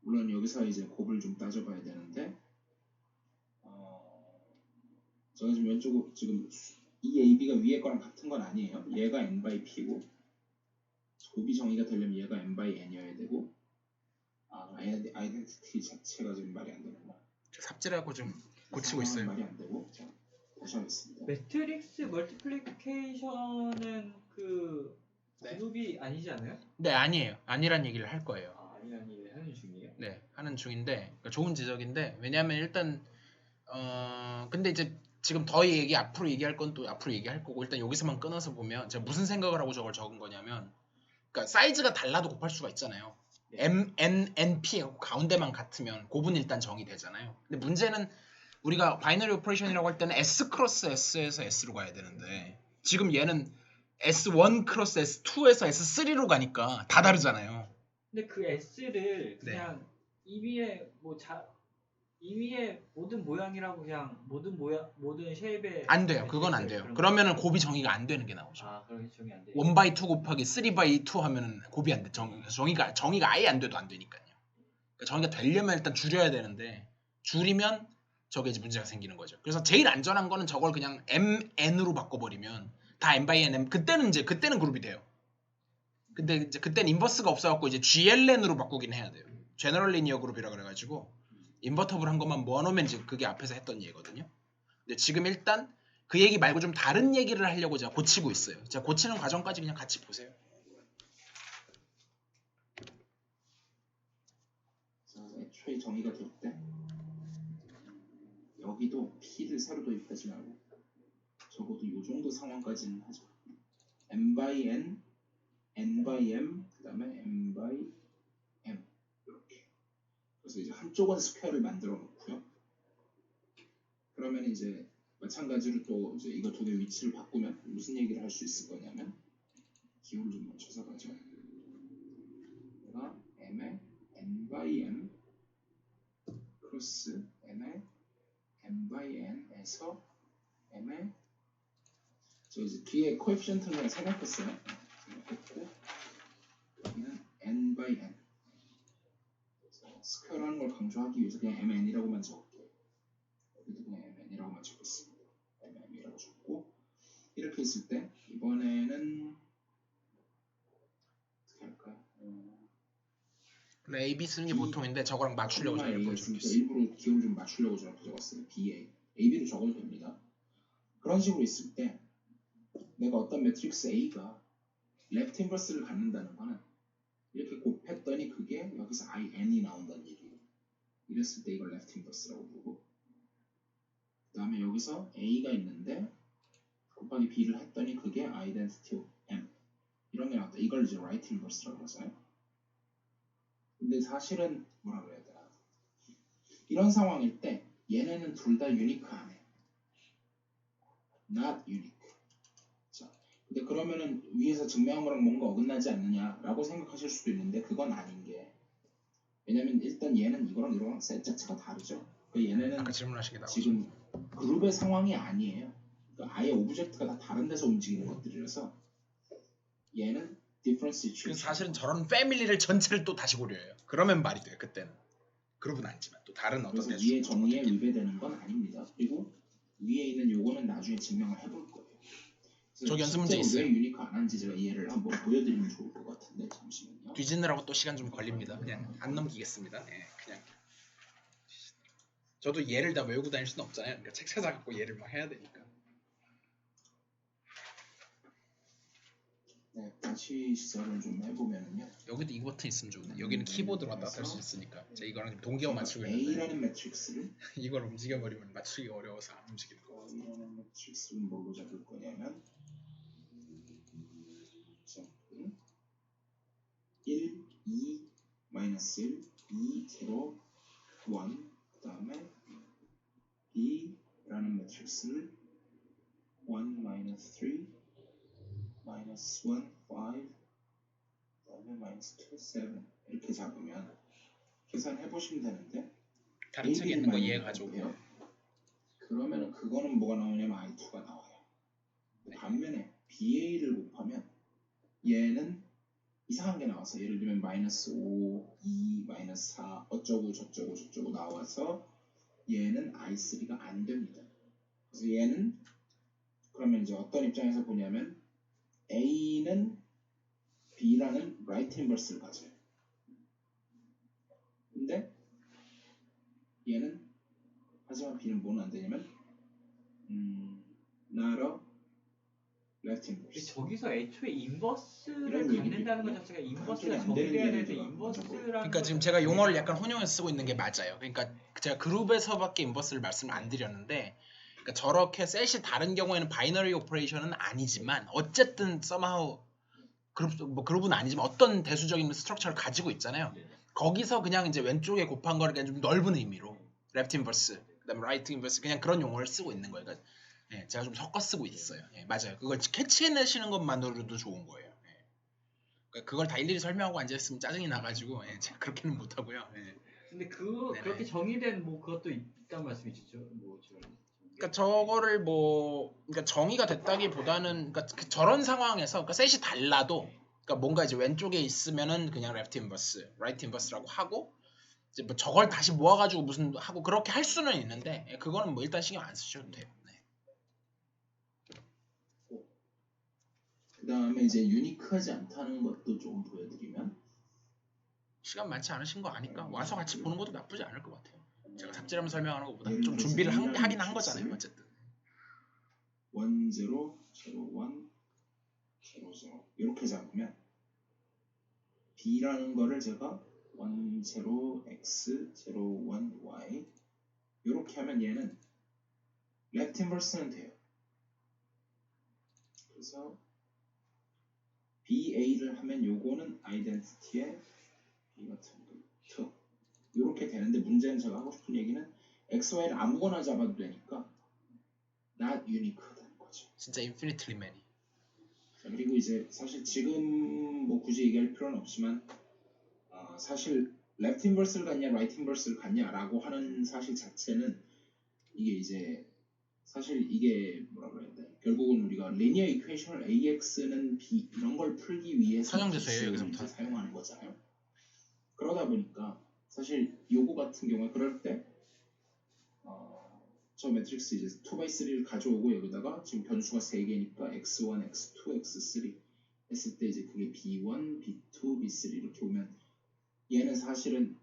물론 여기서 이제 곱을 좀 따져봐야 되는데 제가 지금 왼쪽으로 지금 이 AB가 위에 거랑 같은 건 아니에요. 얘가 n by p고 곱이 정의가 되려면 얘가 n by n이어야 되고 아이덴티티 자체가 지금 말이 안 되는구나.
삽질하고 좀 고치고 있어요.
말이 안 되고 자, 다시 하겠습니다.
매트릭스 멀티플리케이션은 그
네.
그룹이 아니지 않아요?
네 아니에요. 아니란 얘기를 할 거예요.
아 아니라는 얘기를 하는 중이에요?
네 하는 중인데 그러니까 좋은 지적인데 왜냐하면 일단 근데 이제 지금 더 앞으로 얘기할 건 또 앞으로 얘기할 거고 일단 여기서만 끊어서 보면 제가 무슨 생각을 하고 저걸 적은 거냐면 그러니까 사이즈가 달라도 곱할 수가 있잖아요.
네.
M, N, N, P 가운데만 같으면 곱은 일단 정의되잖아요. 근데 문제는 우리가 바이너리 오퍼레이션이라고 할 때는 S 크로스 S에서 S로 가야 되는데 지금 얘는 S1 크로스 S2에서 S3로 가니까 다 다르잖아요.
근데 그 S를 그냥 이미의 모든 모양이라고 그냥 모든 쉐입에
안 돼요. 그건 안 돼요. 그러면은 곱이 정의가 안 되는 게 나오죠.
아 그럼 정의 안 돼.
1/2 곱하기 3/2 하면은 곱이 안 돼. 정의가 아예 안 돼도 안 되니까요. 그러니까 정의가 되려면 일단 줄여야 되는데 줄이면 저게 이제 문제가 생기는 거죠. 그래서 제일 안전한 거는 저걸 그냥 MN으로 바꿔버리면 다 M by N, 그때는 그룹이 돼요. 근데 이제 그때는 인버스가 없어갖고 이제 GLN으로 바꾸긴 해야 돼요. 제너럴 리니어 그룹이라 그래가지고 인버터블 한 것만 모아놓으면 이제 그게 앞에서 했던 얘기거든요. 근데 지금 일단 그 얘기 말고 좀 다른 얘기를 하려고 제가 고치고 있어요. 제가 고치는 과정까지 그냥 같이 보세요.
그래서 애초에 정의가 될 때 여기도 P를 새로 도입하지 말고 적어도 이 정도 상황까지는 하죠. M by N, N by M, 그 다음에 M by M 이렇게. 그래서 이제 한쪽은 스퀘어를 만들어 놓고요. 그러면 이제 마찬가지로 또 이제 이거 두 개 위치를 바꾸면 무슨 얘기를 할 수 있을 거냐면 기호를 좀 맞춰서 가죠. 내가 M에 N by M 크로스 M에 M by N에서 M에 저 이제 뒤에 코에피션트는 그냥 생각했어요. 생각했고 여기는 N by N. 그래서 스퀘어라는 걸 강조하기 위해서 그냥 MN이라고만 적을게요. 여기도 그냥 MN이라고만 적겠습니다. MM이라고 적고 이렇게 있을 때 이번에는 어떻게 할까요?
A, B 쓰는 게 보통인데 저거랑 맞추려고 저희가
A가
보여주고
있으니까
있어요.
일부러 기호를 좀 맞추려고 저렇게 적었어요. BA, AB로 적어도 됩니다. 그런 식으로 있을 때 내가 어떤 매트릭스 A가 레프트 인버스를 갖는다는 거는 이렇게 곱했더니 그게 여기서 IN이 나온다는 얘기예요. 이랬을 때 이걸 레프트 인버스라고 부르고 그 다음에 여기서 A가 있는데 곱하기 B를 했더니 그게 identity of M 이런 게 나왔다. 이걸 이제 right inverse라고 하잖아요. 근데 사실은 뭐라 그래야 되나 이런 상황일 때 얘네는 둘 다 유니크하네. not unique. 자, 근데 그러면은 위에서 증명한 거랑 뭔가 어긋나지 않느냐라고 생각하실 수도 있는데 그건 아닌 게 왜냐면 일단 얘는 이거랑 셋 자체가 다르죠. 그러니까 얘네는
아까 질문하신 게 나오죠.
지금 그룹의 상황이 아니에요. 그러니까 아예 오브젝트가 다 다른 데서 움직이는 것들이라서 얘는 different
그래서
situation.
사실은 저런 패밀리를 전체를 또 다시 고려해요. 그러면 말이 돼요. 그때는 그룹은 아니지만 또 다른 어떤
그래서 위에 정의에 위배되는 건 아닙니다. 그리고 위에 있는 요거는 나중에 증명을 해볼 거예요.
저기 연습 문제
실제로
있어요.
왜 유니크 안 한지 제가 이해를 한번 보여드리면 좋을 것 같은데 잠시만요.
뒤지느라고 또 시간 좀 걸립니다. 그냥 안 넘기겠습니다. 예, 그냥 저도 얘를 다 외우고 다닐 수는 없잖아요. 그러니까 책 찾아갖고 얘를 막 해야 되니까.
네, 다시 시작을 좀 해보면은요.
여기도 이 버튼 있으면 좋은데 여기는 키보드로 왔다 갔다 할 수 있으니까 제가 이거랑 동기화 맞추고 있는데
A라는 매트릭스를
이걸 움직여버리면 맞추기 어려워서 안 움직이는 거.
A라는 매트릭스를 뭘로 잡을 거냐면 자, 1, 2, 마이너스 1, 2, 0, 1 그 다음에 B라는 매트릭스를 1, 마이너스 3 마이너스 1, 5 그 다음에 마이너스 2, 7 이렇게 잡으면 계산해 보시면 되는데
다른 책에 있는 거 얘 가져오고요.
그러면은 그거는 뭐가 나오냐면 I2가 나와요. 반면에 BA를 곱하면 얘는 이상한 게 나와서 예를 들면 마이너스 5, 2, 마이너스 4 어쩌고 저쩌고 나와서 얘는 I3가 안 됩니다. 그래서 얘는 그러면 이제 어떤 입장에서 보냐면 A는 B라는 right inverse를 가져요. 근데 얘는 하지만 B는 뭐는 안 되냐면 not a left inverse.
저기서 애초에 인버스를
이런
갖는다는 것
얘기들이
자체가 인버스가
한쪽이 안 되는
정의돼야 되는데
얘기가
인버스라는
그러니까 지금 제가 용어를 약간 혼용해서 쓰고 있는 게 맞아요. 그러니까 제가 그룹에서밖에 인버스를 말씀을 안 드렸는데 그러니까 저렇게 셋이 다른 경우에는 바이너리 오퍼레이션은 아니지만 어쨌든 somehow 그룹은 아니지만 어떤 대수적인 스트럭처를 가지고 있잖아요. 거기서 그냥 이제 왼쪽에 곱한 거를 그냥 좀 넓은 의미로 left inverse, 그다음에 right inverse 그냥 그런 용어를 쓰고 있는 거예요. 그러니까 예, 제가 좀 섞어 쓰고 있어요. 예, 맞아요. 그걸 캐치해내시는 것만으로도 좋은 거예요. 예. 그러니까 그걸 다 일일이 설명하고 앉아있으면 짜증이 나가지고 예, 제가 그렇게는 못하고요. 예.
근데
네네.
그렇게 정의된 뭐 그것도 있단 말씀이시죠? 뭐
그러니까 저거를 그러니까 정의가 됐다기보다는 그러니까 저런 상황에서 그러니까 셋이 달라도 그러니까 뭔가 이제 왼쪽에 있으면은 그냥 left inverse, right inverse라고 하고 이제 뭐 저걸 다시 모아가지고 무슨 하고 그렇게 할 수는 있는데 그거는 뭐 일단 신경 안 쓰셔도 돼요. 네.
그 다음에 이제 유니크하지 않다는 것도 좀 보여드리면
시간 많지 않으신 거 아니까 와서 같이 보는 것도 나쁘지 않을 것 같아요. 제가 삭제하면 설명하는 것보다
예를
좀
들어서
준비를
B라는
하긴 한 거잖아요.
값을
어쨌든.
1, 0, 0, 1, 0, 0 이렇게 잡으면 B라는 거를 제가 1, 0, X, 0, 1, Y 이렇게 하면 얘는 left inverse는 돼요. 그래서 BA를 하면 요거는 identity의 B 같은 거 이렇게 되는데 문제는 제가 하고 싶은 얘기는 XY를 아무거나 잡아도 되니까 not unique하다는 거죠.
진짜 infinitely many.
자, 그리고 이제 사실 지금 뭐 굳이 얘기할 필요는 없지만 사실 left inverse를 갖냐 right inverse를 갖냐라고 하는 사실 자체는 이게 이제 사실 이게 뭐라 그래야 돼? 결국은 우리가 리니어 이퀘이션을 AX는 B 이런 걸 풀기 위해서
선형대수예요, 여기서부터.
이제 사용하는 거잖아요. 그러다 보니까 사실 요거 같은 경우에 그럴 때 저 매트릭스 이제 2x3를 가져오고 여기다가 지금 변수가 3개니까 x1, x2, x3 했을 때 이제 그게 b1, b2, b3 이렇게 오면 얘는 사실은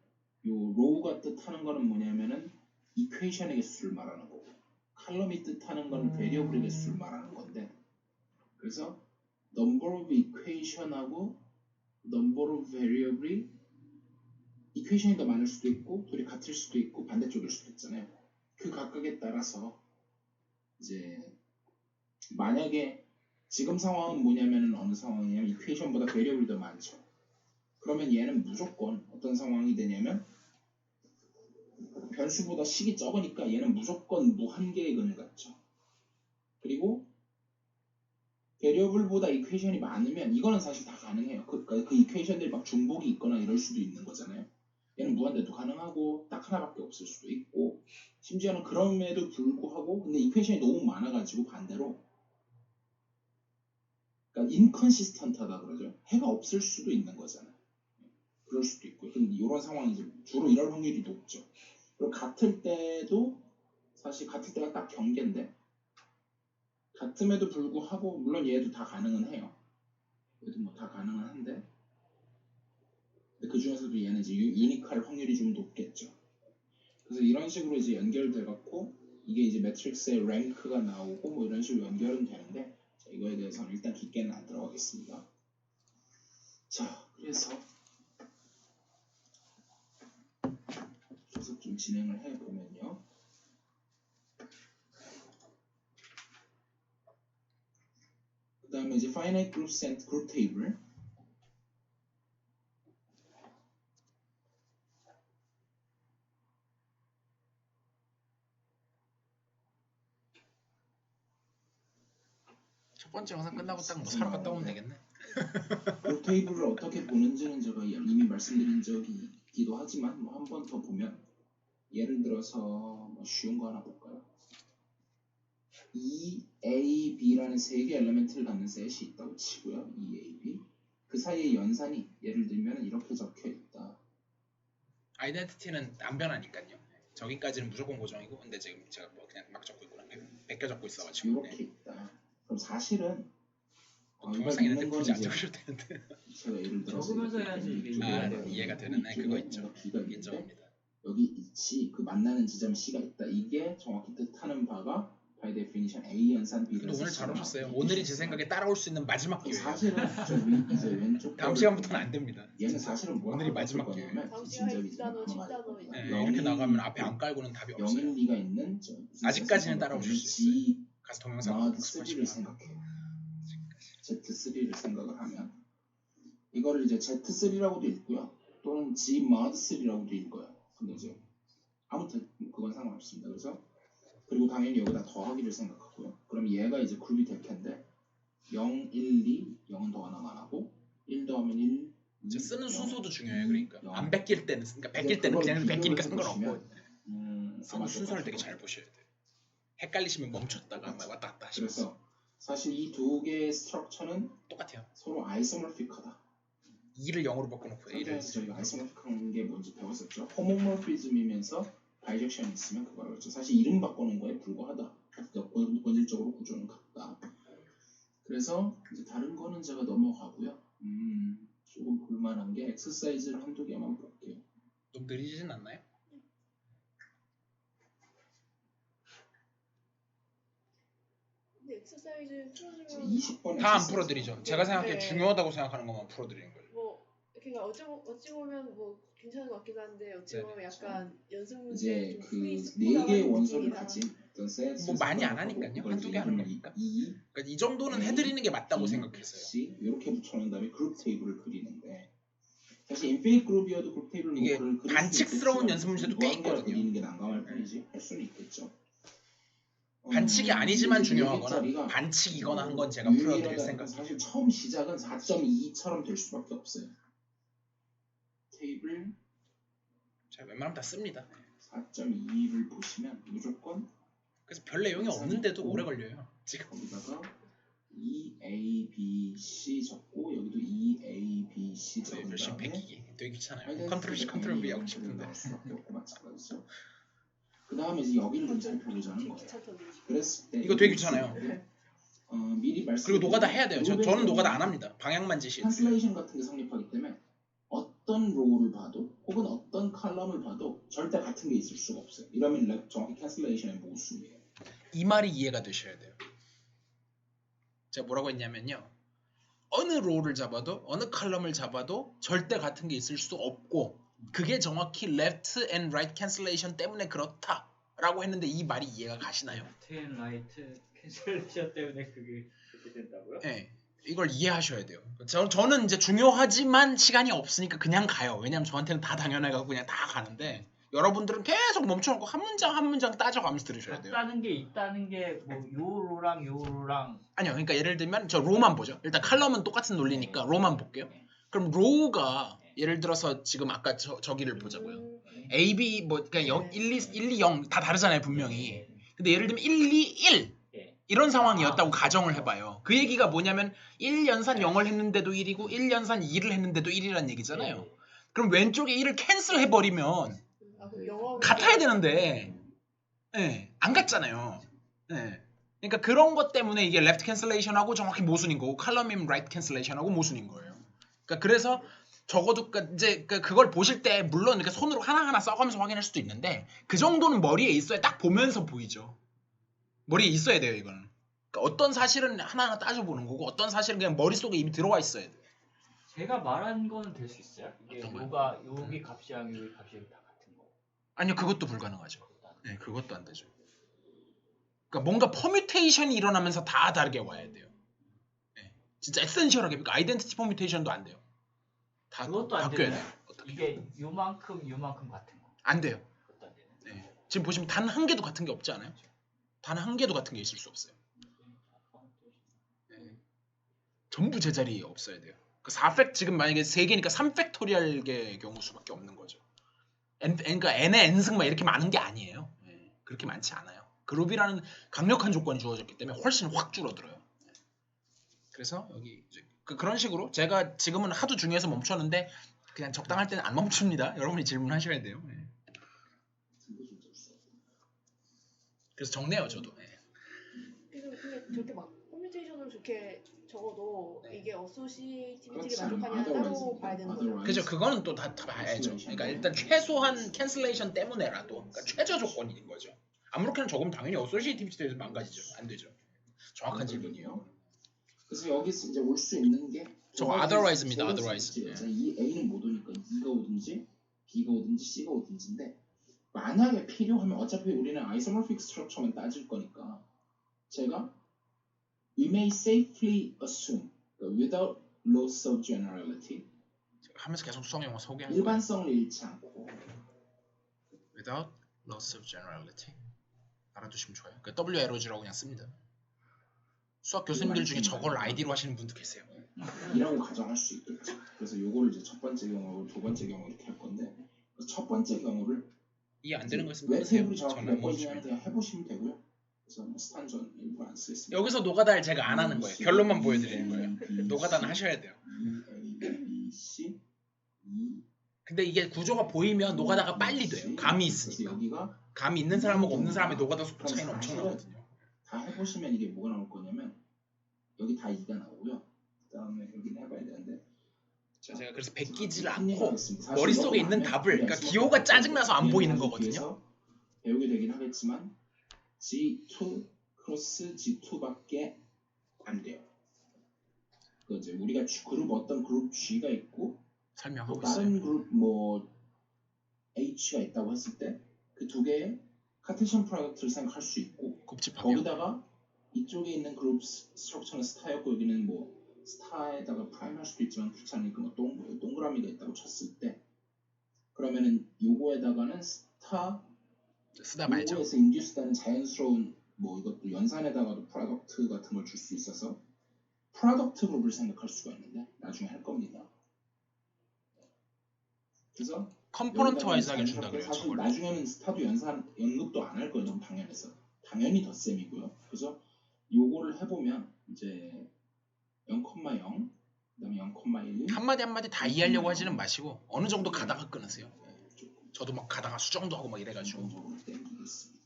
요 로우가 뜻하는 거는 뭐냐면은 이퀘이션의 개수를 말하는 거고 칼럼이 뜻하는 거는 베리어블의 개수를 말하는 건데 그래서 number of equation하고 number of variable이 이퀘이션이 더 많을 수도 있고 둘이 같을 수도 있고 반대쪽일 수도 있잖아요. 그 각각에 따라서 이제 만약에 지금 상황은 뭐냐면은 어느 상황이냐면 이퀘이션보다 베리어블이 더 많죠. 그러면 얘는 무조건 어떤 상황이 되냐면 변수보다 식이 적으니까 얘는 무조건 무한계의 근을 갖죠. 그리고 베리어블보다 이퀘이션이 많으면 이거는 사실 다 가능해요. 그 이퀘이션들이 막 중복이 있거나 이럴 수도 있는 거잖아요. 얘는 무한대도 가능하고 딱 하나밖에 없을 수도 있고 심지어는 그럼에도 불구하고 근데 이퀘이션이 너무 많아가지고 반대로 그러니까 인컨시스턴트하다 그러죠. 해가 없을 수도 있는 거잖아요. 그럴 수도 있고요. 근데 이런 상황이 주로 이럴 확률이 높죠. 그리고 같을 때도 사실 같을 때가 딱 경계인데 같음에도 불구하고 물론 얘도 다 가능은 해요. 얘도 뭐 다 가능은 한데 근데 그 중에서도 얘는 이제 유니크할 확률이 좀 높겠죠. 그래서 이런 식으로 이제 연결돼 갖고 이게 이제 매트릭스의 랭크가 나오고 뭐 이런 식으로 연결은 되는데 자, 이거에 대해서는 일단 깊게는 안 들어가겠습니다. 자, 그래서 계속 좀 진행을 해 보면요. 그 다음에 이제 finite groups and group table.
첫 번째 영상 끝나고 딱 뭐 사러 갔다 오면 되겠네.
그룹 테이블을 어떻게 보는지는 제가 이미 말씀드린 적이 있기도 하지만 뭐 한 번 더 보면 예를 들어서 뭐 쉬운 거 하나 볼까요? E, A, B라는 세 개 엘리멘트를 갖는 셋이 있다고 치고요. E, A, B 그 사이의 연산이 예를 들면 이렇게 적혀 있다.
아이덴티티는 안 변하니까요. 저기까지는 무조건 고정이고 근데 지금 제가 뭐 그냥 막 적고 있구나. 베껴 적고 있어가지고.
이렇게 있다. 그럼 사실은
동영상 있는데 굳이 안 적으셔도 되는데.
제가 예를 들어서
적으면서 해야지 이게
이해가 되는 그거 있죠. 인정합니다.
여기 있지 그 만나는 지점 C가 있다. 이게 정확히 뜻하는 바가 by definition A 연산 B를
근데 오늘 잘 오셨어요. 오늘이 제 생각에 따라올 수 있는 마지막 기회예요.
사실은 이제 왼쪽
다음 시간부터는 안 됩니다.
얘는 사실은
오늘이 마지막 기회.
다음 시간에 6단원, 10단원 이제.
네, 이렇게 나가면 앞에 안 깔고는 답이 없어요.
영일리가 있는
아직까지는 따라오실 수 있어요. 가서 동영상
Z3를 생각해요. Z3를 생각을 하면 이거를 이제 Z3라고도 읽고요. 또는 G mod 3라고도 읽어요. 근데 이제 아무튼 그건 상관없습니다. 그래서 그리고 당연히 여기다 더하기를 생각하고요. 그럼 얘가 이제 그룹이 될 텐데 0, 1, 2, 0은 더하나 안 하고 1 더하면 1, 2,
쓰는
0,
순서도 중요해요. 그러니까
0.
안 베낄 때는 그러니까 베낄 때는 그냥 베끼니까 상관없고
아마
쓰는 순서를 되게
똑같을
잘 보셔야 돼요. 헷갈리시면 멈췄다가 막 왔다 갔다 하시면서
그래서 사실 이 두 개의 스트럭처는
똑같아요.
서로 아이소모피크하다.
2를 0으로 바꿔놓고 A를
그래서 저희가 아이소모픽한 게 뭔지 배웠었죠. 호모모피즘이면서 바이젝션이 있으면 그거라고 했죠. 사실 이름 바꾸는 거에 불과하다. 본질적으로 구조는 같다. 그래서 이제 다른 거는 제가 넘어가고요. 조금 볼만한 게 엑서사이즈를 한두 개만 볼게요.
너무 느리진 않나요?
근데 엑서사이즈 풀어주면
20번
다 안 풀어드리죠. 제가 생각해
네.
중요하다고 생각하는 것만 풀어드리는 거예요.
뭐 그러니까 어찌 보면 뭐 괜찮은 것 같기도 한데 어찌
네.
보면 약간 연습 문제
이제
좀
그
풀이
네
스포다운
개의 원소를
느낌이라.
가진 어떤 셋
뭐 많이 안 하니까요. 한두 개 하는 거니까. 그러니까 이 정도는 해드리는 게 맞다고 생각했어요.
이렇게 붙여놓은 다음에 그룹 테이블을 그리는데 사실 인피니트 그룹이어도 그룹 테이블
이게
그릴 수
반칙스러운
있겠지만
연습 문제도 꽤
무한대로
있거든요.
그리는 게 난감할 뿐이지 할 수는 있겠죠.
반칙이 아니지만
이제
중요하거나
4개짜리가
반칙이거나 한 건 제가 풀어드릴
유일하다.
생각이에요.
사실 처음 시작은 4.2처럼 될 수밖에 없어요. 테이블
제가 웬만하면 다 씁니다.
4.2를 보시면 무조건
그래서 별 내용이 없는데도 오래 걸려요. 지금
거기다가 E, A, B, C 적고 여기도 E, A, B, C 적은
열심히
다음에
베끼기 되게 귀찮아요. 컨트롤 C 컨트롤 V 하고 싶은데.
그 다음에 이제 여기를 좀 살펴보자는
되게
거예요.
귀찮던데.
그랬을 때
이거 되게 귀찮아요.
미리 말씀
그리고 노가다 해야 돼요. 저는 노가다 안 합니다. 방향만 지시.
캔슬레이션 같은 게 성립하기 때문에 어떤 로우를 봐도 혹은 어떤 칼럼을 봐도 절대 같은 게 있을 수가 없어요. 이러면 정확히 캔슬레이션의 모순이에요.
이 말이 이해가 되셔야 돼요. 제가 뭐라고 했냐면요. 어느 로우를 잡아도 어느 칼럼을 잡아도 절대 같은 게 있을 수 없고 그게 정확히 left and right cancellation 때문에 그렇다라고 했는데 이 말이 이해가 가시나요?
텐 라이트 캔슬레이션 때문에 그게 그렇게 된다고요?
네. 이걸 이해하셔야 돼요. 저는 이제 중요하지만 시간이 없으니까 그냥 가요. 왜냐면 저한테는 다 당연해가지고 그냥 다 가는데 여러분들은 계속 멈춰놓고 한 문장 한 문장 따져가면서 들으셔야 돼요.
같다는 게 있다는 게 뭐 요로랑 요로랑
아니요. 그러니까 예를 들면 저 로만 보죠. 일단 칼럼은 똑같은 논리니까 로만 볼게요. 그럼 로우가 예를 들어서 지금 아까 저기를 보자고요. A, B 뭐 그냥 1, 2, 0 다 다르잖아요 분명히. 근데 예를 들면 1, 2, 1 이런 상황이었다고 가정을 해봐요. 그 얘기가 뭐냐면 1연산 0을 했는데도 1이고 1연산 2를 했는데도 1이란 얘기잖아요. 그럼 왼쪽에 1을 캔슬해버리면 같아야 되는데 안 같잖아요. 그러니까 그런 것 때문에 이게 left cancellation하고 정확히 모순인 거고 칼럼이면 right cancellation하고 모순인 거예요. 그러니까 그래서 적어도 이제 그걸 보실 때 물론 이렇게 손으로 하나하나 써가면서 확인할 수도 있는데 그 정도는 머리에 있어야 딱 보면서 보이죠. 머리에 있어야 돼요 이거는. 그러니까 어떤 사실은 하나하나 따져보는 거고 어떤 사실은 그냥 머릿속에 이미 들어와 있어야 돼요.
제가 말한 거는 될 수 있어요? 이게
어떤 거요?
요가 여기 값이랑 여기 값이 다 같은 거.
아니요 그것도 불가능하죠. 네 그것도 안 되죠. 그러니까 뭔가 퍼뮤테이션이 일어나면서 다 다르게 와야 돼요. 네. 진짜 에센셜하게 그러니까 아이덴티티 퍼뮤테이션도 안 돼요. 다
그것도 안
바뀌어야
되나요?
돼요. 어떻게?
이게 요만큼 같은 거.
안 돼요.
그것도 안 되네.
네. 지금 보시면 단 한 개도 같은 게 없지 않아요? 단 한 개도 같은 게 있을 수 없어요. 네. 전부 제자리에 없어야 돼요. 그 4팩 지금 만약에 3개니까 3팩토리얼의 경우 수밖에 없는 거죠. 그러니까 n의 n승 막 이렇게 많은 게 아니에요. 네. 그렇게 많지 않아요. 그룹이라는 강력한 조건이 주어졌기 때문에 훨씬 확 줄어들어요. 네. 그래서 여기 이제 그런 식으로 제가 지금은 하도 중요해서 멈췄는데 그냥 적당할 때는 안 멈춥니다. 여러분이 질문하셔야 돼요. 네. 그래서 적네요 저도. 네.
그래서 저렇게 막 커뮤니케이션을 좋게 적어도
네.
이게 어소시티비티를
그렇지
만족하냐
않으면
따로 봐야 되는 거죠.
그죠. 그거는 또 다 봐야죠. 그러니까 일단 최소한 캔슬레이션 때문에라도 그러니까 최저 조건인 거죠. 아무렇게나 적으면 당연히 어소시에이티비티에서 망가지죠. 안 되죠. 정확한 질문이에요.
그래서 여기서 이제 올 수 있는 게
저거 otherwise입니다. otherwise.
이 A는 못 오니까 E가 오든지 B가 오든지 C가 오든지인데 만약에 필요하면 어차피 우리는 아이소모픽 스트럭처만 따질 거니까 제가 we may safely assume without loss of generality
하면서 계속 수학 용어 소개하는 거예요.
일반성을 잃지 않고
Without loss of generality. 알아두시면 좋아요. 그 WLOG라고 그냥 씁니다. 수학 교수님들 중에 저걸 아이디로 하시는 분도 계세요.
이라고 가정할 수 있겠죠. 그래서 요거를 이제 첫 번째 경우하고 두 번째 경우 이렇게 할 건데 첫 번째 경우를
이해 안 되는 거 있으면
왜
끊으세요.
테이블이 정확히
저는
몇 번이냐
멈추면.
그냥 해보시면 되고요. 그래서 뭐 스탄전 일부 안 쓰겠습니다.
여기서 노가다를 제가 안 하는 거예요. 결론만 보여드리는 거예요. 노가다는 하셔야 돼요.
B, C, E.
근데 이게 구조가 보이면 노가다가 빨리 돼요. 감이
그래서
있으니까.
여기가
감이 있는 사람하고 없는 사람의 노가다 속도 차이는
그럼
엄청나거든요.
다 해보시면 이게 뭐가 나올 거냐면 여기 다 2가 나오고요. 그다음에 여기는 해봐야 되는데.
제가 그래서 베끼지를
한입
않고
하겠습니다. 사실
머릿속에
이거
있는
하면
답을, 그러니까
그냥
기호가 짜증나서 안 보이는
나중에
거거든요.
뒤에서 배우게 되긴 하겠지만 G2 크로스 G2밖에 안 돼요. 그 이제 우리가 그룹 어떤 그룹 G가 있고 또
설명하고
다른
있어요.
그룹 뭐 H가 있다고 했을 때 그 두 개의 카테션 프로덕트를 생각할 수 있고
곱집합이요.
거기다가 이쪽에 있는 그룹 스트럭처는 스타였고 여기는 뭐 스타에다가 프라임 할 수도 있지만 그렇지 않으니까 뭐 동그라미가 있다고 쳤을 때 그러면은 요거에다가는 스타
쓰다 말죠.
요거에서 인듀스되는 자연스러운 뭐 이것도 연산에다가도 프로덕트 같은 걸 줄 수 있어서 프로덕트 그룹을 생각할 수가 있는데 나중에 할 겁니다. 그래서
컴포넌트 와이즈하게
자연스럽게
준다 그래요.
사실
저걸.
나중에는 스타도 연습도 안 할 거예요. 너무 당연해서. 당연히 덧셈이고요. 그래서 요거를 해보면 이제 0,0 그다음에 0,1
한마디 한마디 다 이해하려고 하지는 마시고 어느 정도 가다가 끊으세요. 저도 막 가다가 수정도 하고 막 이래가지고
정적으로 땡기겠습니다.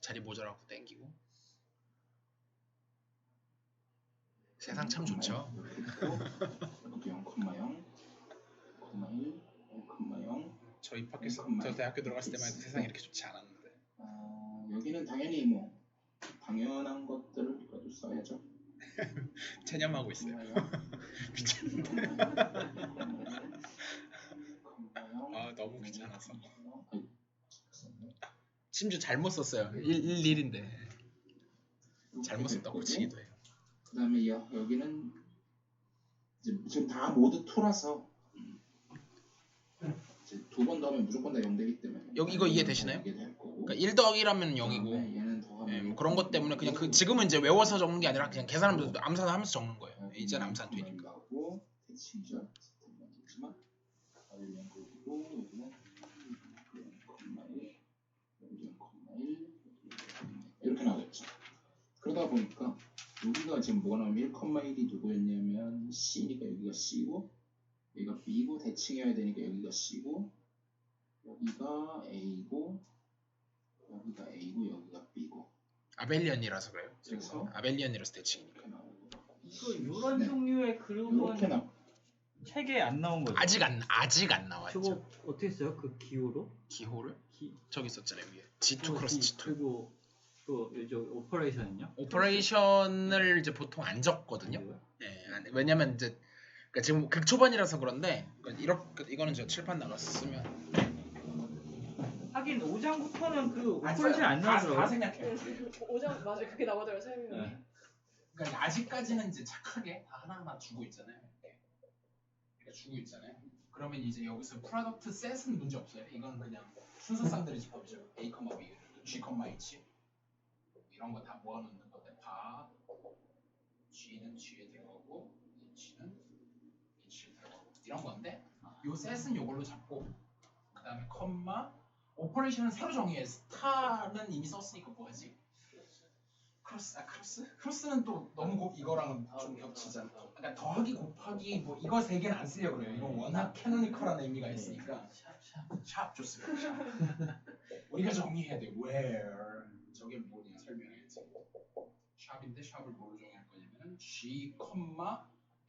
자리 모자라고 땡기고. 세상 참 좋죠.
이렇게 있고 여기 0,0 0,1 0,0
저 입학해서 저 대학교 들어갔을 때만 해도 세상이 이렇게 좋지 않았는데.
여기는 당연히 뭐 당연한 것들을 그래도 써야죠.
체념하고 있어요. 귀찮은데. 아 너무 귀찮아서. 심지어 잘못 썼어요. 1인데 잘못 썼다고 고치기도 해요.
그 다음에 여기는 이제 지금 다 모두 2라서 이제 두 번 더 하면 무조건 다 0 되기 때문에
여기 이거 이해되시나요?
이게 될 거고.
그러니까 1 더하기라면 0이고
얘는 더
예,
하면
뭐 그런 것 때문에 그냥 그 지금은 이제 외워서 적는 게 아니라 그냥 계산하면서 암산하면서 적는 거예요. 이제는 암산 되니까.
나오고 대칭이죠. 지만 여기는 그리고 여기는 0,1 여기 0,1 이렇게 나오겠죠. 그러다 보니까 여기가 지금 뭐가 나오면 1,1이 누구였냐면 C니까 여기가 C고 여기가 B고 대칭해야 되니까 여기가 C고 여기가 A고 여기가 A고 여기가 B고
아벨리언이라서 그래요.
그래서
아벨리언이라서 대칭이니까.
이렇게 나오고
이거 이런
네.
종류의
이렇게
그룹은
나오고
책에 안 나온 거죠?
아직 안 나왔죠.
저거 어떻게 써요? 그 기호로?
기호를
기...
저기 있었잖아요 위에. G2 크로스 G2.
그리고 또 이제 오퍼레이션은요?
오퍼레이션을 이제 보통 안 적거든요.
아니고요?
예, 왜냐면 이제 그러니까 지금 극초반이라서 그런데 이렇게 이거는 저 칠판 나갔으면
하긴 5장부터는 그 오퍼레이션 안
다
나오더라고요.
생략해요.
오장 맞아요. 그게 나오더라고요 설명이.
네.
그러니까 아직까지는 이제 착하게 다 하나하나 주고 있잖아요. 이렇게 주고 있잖아요. 그러면 이제 여기서 프로덕트 셋은 문제 없어요. 이건 그냥 순서상들의 집합이죠. A, B, G, H 이런 거 다 모아놓는 건데 바 G는 G에 들어가고 H는 H에 들어가고 이런 건데 요 셋은 요걸로 잡고 그 다음에 컴마 오퍼레이션은 새로 정의해. 스타는 이미 썼으니까 뭐하지? 크로스는 또 너무 이거랑 좀 겹치잖아. 그러니까 더하기 곱하기 뭐 이거 세 개는 안 쓰려고 그래요. 이건 워낙 캐노니컬한 의미가 있으니까 샵 좋습니다. 샵. 우리가 정의해야 돼. where 저게 뭐냐 설명해야지. 샵인데 샵을 뭐로 정의할 거냐면 G,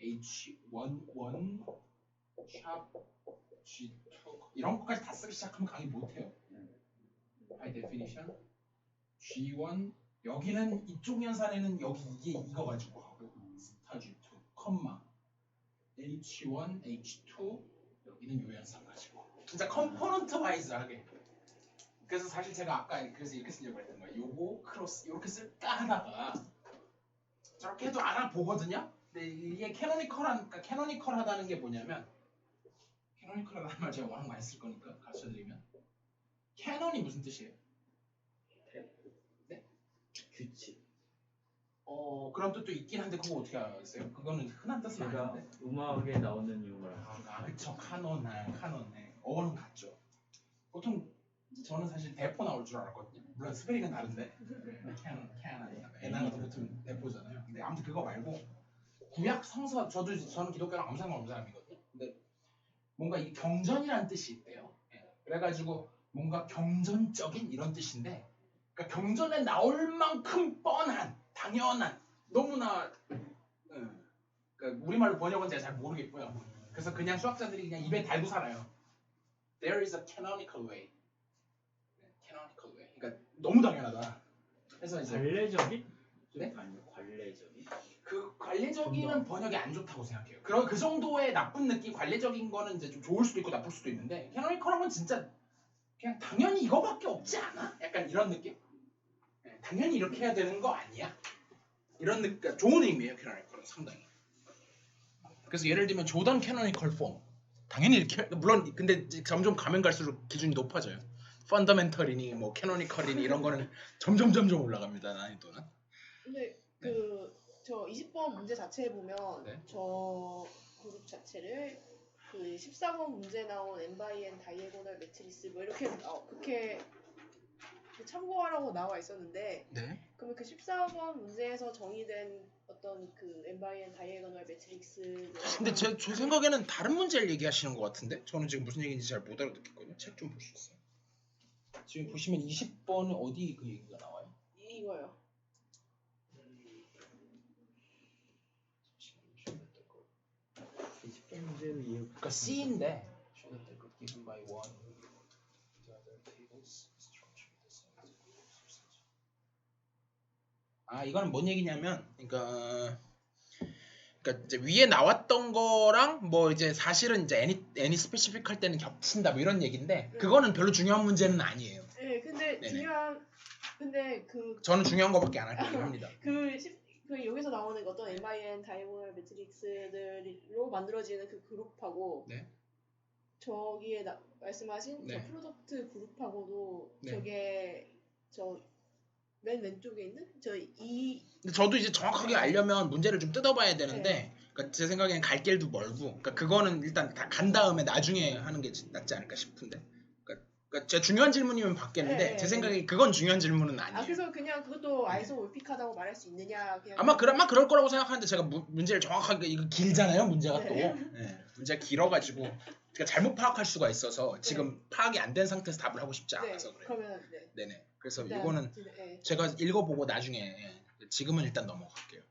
H1 샵 G2 이런 것까지 다 쓰기 시작하면 강의 못해요. by definition G1 여기는 이쪽 연산에는 여기 이거 가지고 하고 스타 G2, H1, H2 여기는 요 연산 가지고 진짜 컴포넌트 와이즈하게. 그래서 사실 제가 아까 그래서 이렇게 쓰려고 했던 거예요. 요거 크로스 이렇게 쓸까 하다가 저렇게 해도 알아보거든요. 근데 이게 캐노니컬하다는 게 뭐냐면 캐노니컬하다는 말 제가 워낙 많이 쓸 거니까 가르쳐드리면 캐논이 무슨 뜻이에요?
규칙.
그런 뜻도 있긴 한데 그거 어떻게 알았어요? 그거는 흔한 뜻은
제가
아닌데.
음악에 나오는 용어라.
그쵸. 카논네. 어원은 같죠. 보통 저는 사실 대포 나올 줄 알았거든요. 물론 스페링은 다른데. 캐논 애나가 보통 대포잖아요. 근데 아무튼 그거 말고 구약 성서 저는 기독교랑 아무 상관없는 사람이거든요. 근데 뭔가 이 경전이라는 뜻이 있대요. 예. 그래가지고 뭔가 경전적인 이런 뜻인데, 그러니까 경전에 나올 만큼 뻔한, 당연한, 너무나 그러니까 우리말로 번역은 제가 잘 모르겠고요. 그래서 그냥 수학자들이 그냥 입에 달고 살아요. There is a canonical way. canonical way. 그러니까 너무 당연하다. 그래서 이제
관례적인?
네?
아니요, 관례적인.
그 관례적인은 번역이 안 좋다고 생각해요. 그 정도의 나쁜 느낌, 관례적인 거는 이제 좀 좋을 수도 있고 나쁠 수도 있는데, 캐노니컬한 건 진짜 그냥 당연히 이거밖에 없지 않아? 약간 이런 느낌? 네, 당연히 이렇게 해야 되는 거 아니야? 이런 느낌, 그러니까 좋은 의미예요. 캐노니컬은 상당히. 그래서 예를 들면 조던 캐노니컬 폼, 당연히 이렇게, 물론 근데 이제 점점 가면 갈수록 기준이 높아져요. 펀더멘털이니 뭐 캐노니컬이니 이런 거는 점점 올라갑니다, 난이도는.
근데 저 20번 문제 자체에 보면
네.
저 그룹 자체를 그 14번 문제 나온 엔바이엔 다이애고널 매트리스 뭐 이렇게 그렇게 참고하라고 나와 있었는데,
네.
그러면 그 14번 문제에서 정의된 어떤 그 엔바이엔 다이애고널 매트릭스.
근데 제 생각에는 다른 문제를 얘기하시는 것 같은데, 저는 지금 무슨 얘기인지 잘 못 알아듣겠거든요. 책 좀 볼 수 있어요? 지금 보시면 20번은 어디 그 얘기가 나와요?
이거요.
문제를 이해.
그러니까 C인데 given by one the other tables structure the same. 아, 이거는 뭔 얘기냐면, 그러니까 이제 위에 나왔던 거랑 뭐 이제 사실은 이제 any specific 할 때는 겹친다 뭐 이런 얘기인데, 그거는 별로 중요한 문제는 아니에요.
네, 근데
네네.
근데
저는 중요한 거밖에 안 할 거긴 합니다.
그 여기서 나오는 어떤 엔바이엔 다이고널 매트릭스들로 만들어지는 그 그룹하고,
네.
저기에 말씀하신
네.
저 프로덕트 그룹하고도
네.
저게 저 맨 왼쪽에 있는
근데 저도 이제 정확하게 알려면 문제를 좀 뜯어봐야 되는데, 그러니까 제 생각에는 갈 길도 멀고, 그러니까 그거는 일단 다 간 다음에 나중에 하는 게 낫지 않을까 싶은데, 그러니까 제가 중요한 질문이면 받겠는데,
네,
제 생각에 그건 중요한 질문은 아니에요.
그래서 그냥 그것도 아이소몰픽하다고 말할 수 있느냐, 그냥
아마 그럴 거라고 생각하는데, 제가 문제를 정확하게, 이거 길잖아요, 문제가 또.
네.
네, 문제가 길어가지고 그러니까 잘못 파악할 수가 있어서 지금 파악이 안 된 상태에서 답을 하고 싶지 않아서 그래요.
그러면
네네. 그래서
일단,
이거는
네.
제가 읽어보고 나중에, 지금은 일단 넘어갈게요.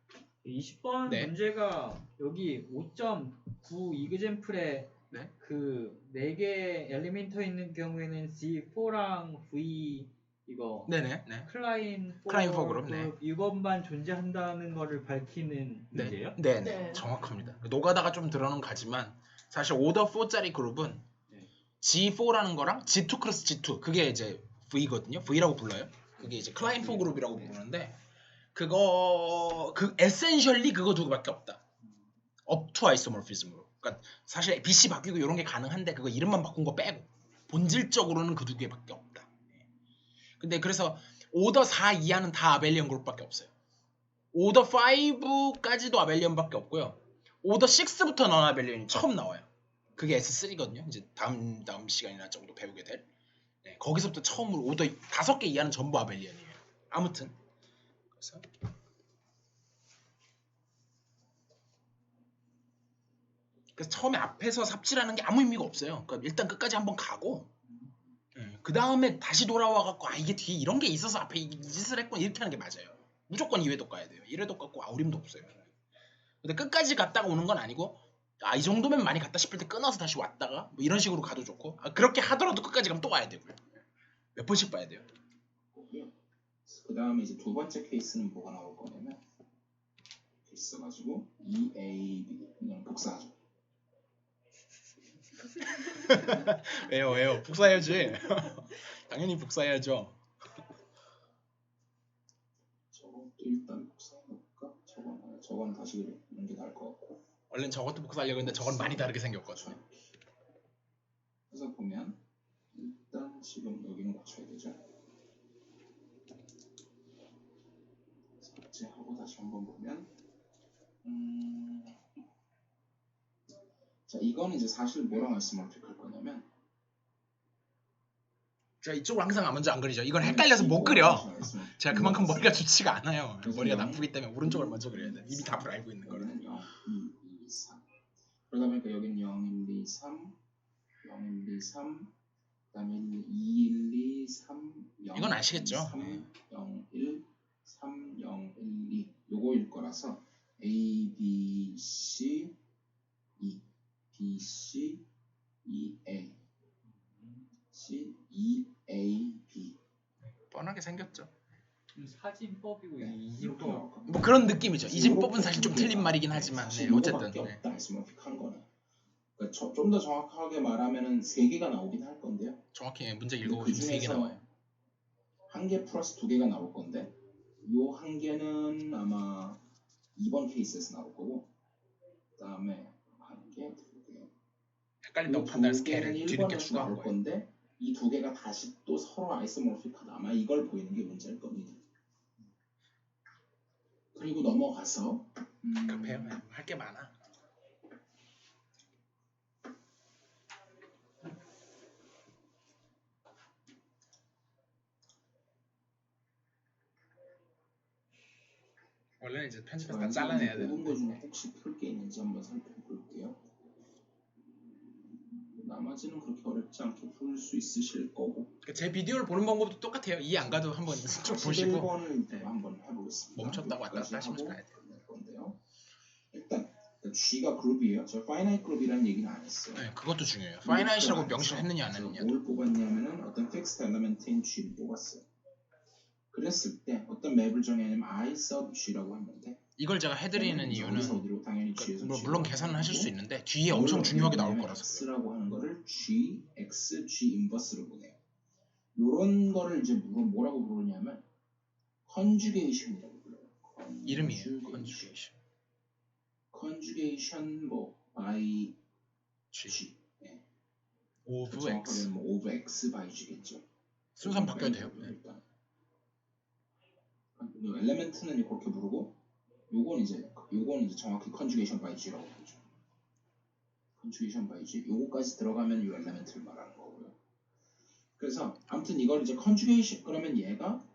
20번
네.
문제가 여기 5.9 이그젠플에
네.
그 4개 엘리멘터 있는 경우에는 C4랑 V 이거
네네. 네.
클라인
클라인4 그룹, 네.
이것만 존재한다는 거를 밝히는
네.
문제예요?
네네.
네.
정확합니다. 노가다가 좀 들어는 가지만 사실 오더 4짜리 그룹은
네.
G4라는 거랑 G2 크로스 G2 그게 이제 V거든요. V라고 불러요. 그게 이제 클라인4 그룹이라고 부르는데, 그거 에센셜리 그거 두 개밖에 없다. 업투 아이소모피즘으로. 그러니까 사실 BC 바뀌고 이런 게 가능한데, 그거 이름만 바꾼 거 빼고 본질적으로는 그 두 개밖에 없다. 근데 그래서 오더 4 이하는 다 아벨리언 그룹밖에 없어요. 오더 5까지도 아벨리언밖에 없고요. 오더 6부터 넌 아벨리언이 처음 나와요. 그게 S3거든요. 이제 다음 시간이나 정도 배우게 될. 네, 거기서부터 처음으로 오더 5개 이하는 전부 아벨리언이에요. 아무튼 그래서 처음에 앞에서 삽질하는 게 아무 의미가 없어요. 그러니까 일단 끝까지 한번 가고, 그 다음에 다시 돌아와갖고 이게 뒤에 이런 게 있어서 앞에 이 짓을 했구나 이렇게 하는 게 맞아요. 무조건 2회도 가야 돼요. 1회도 갔고 아우림도 없어요. 근데 끝까지 갔다가 오는 건 아니고, 이 정도면 많이 갔다 싶을 때 끊어서 다시 왔다가 뭐 이런 식으로 가도 좋고, 그렇게 하더라도 끝까지 가면 또 와야 되고요. 몇 번씩 봐야 돼요.
그 다음에 이제 두 번째 케이스는 뭐가 나올 거냐면, 있어가지고 EAB 이건 복사하죠.
왜요? 복사해야지. 당연히 복사해야죠.
저것도 일단 복사해볼까? 저건 다시 그리는 게 나을 것 같고.
원래는 저것도 복사하려고 했는데 저건 많이 다르게 생겼거든요.
그래서 보면 일단 지금 여기는 맞춰야 되죠. 삭제하고 다시 한번 보면, 자, 이거는 이제 사실 뭐랑 말씀을 할 거냐면,
제가 이쪽을 항상 먼저 안 그리죠. 이건 헷갈려서 못 그려. 제가 그만큼 머리가 좋지가 않아요. 머리가 나쁘기 때문에 오른쪽을 먼저 그려야 돼. 이미 답을 알고 있는 거를.
여기는 0, 2, 3. 그러다 보니까 여기는 0, 1, 2, 3, 0123 그다음에 2123
이건 아시겠죠?
301 3012 요거일 거라서 A, B, C, E, B, C, E, A, C, E, A, B
뻔하게 생겼죠.
사진법이고
이렇게 나올 겁니다.
뭐 그런 느낌이죠. 이진법은 사실 좀 틀린 말이긴 하지만 네, 어쨌든
요거밖에
네.
없다 아이스모픽한 거는. 그러니까 좀 더 정확하게 말하면은 3개가 나오긴 할 건데요.
정확히 문제
근데
읽어보시면 3개 나와요.
한 개 플러스 2개가 나올 건데 요 한 개는 아마 2번 케이스에서 나올 거고 그다음에 한 개, 2개
헷갈린다고
두
판단해서
개는
걔를 뒤늦게
1번에서
추가한
나올
거예요.
건데 이 2개가 다시 또 서로 아이소모피크하다 아마 이걸 보이는 게 문제일 겁니다. 그리고 넘어가서
급해요. 할 게 많아. 원래는 이제 편집해서 다 잘라내야
뽑은 거 중에
되는데
혹시 풀 게 있는지 한번 살펴볼게요. 나머지는 그렇게 어렵지 않게 풀 수 있으실 거고
그러니까 제 비디오를 보는 방법도 똑같아요. 이해 안 가도 한번 쭉 보시고
11번을
네.
한번 해보겠습니다.
멈췄다고 왔다 갔다
여기까지
하시면서
하고
가야 돼요.
끝낼 건데요. 일단 G가 그룹이에요. 저 파이나이트 그룹이라는 얘기는 안 했어요.
네, 그것도 중요해요. 파이나이트라고 명시를 했느냐 안 했느냐.
뭘 뽑았냐면은 어떤 텍스트 엘리멘트인 G를 뽑았어요. 그랬을 때 어떤 맵을 정하냐면 I sub G라고 했는데
이걸 제가 해드리는 이유는
여기서 어디로 당연히 G에서
뭐
G로
물론 계산은 하실 수
하고
있는데 뒤에 엄청 중요하게 나올 거라서 그래요.
X라고 하는 거를 G, X, G 인버스로 보내요. 요런 거를 이제 뭐라고 부르냐면 컨주게이션이라고 불러요.
이름이에요. 컨주게이션.
컨주게이션 뭐 by
G.
G. 네.
오브 X.
정확하게는 뭐 over X by G겠죠.
순서는 바뀌어도 돼요. 네.
일단 요 엘리멘트는 그렇게 부르고 요거는 이제 정확히 컨주게이션 by G라고 부르죠. 컨주게이션 by G. 요거까지 들어가면 요 엘리멘트를 말하는 거고요. 그래서 아무튼 이걸 이제 컨주게이션 그러면 얘가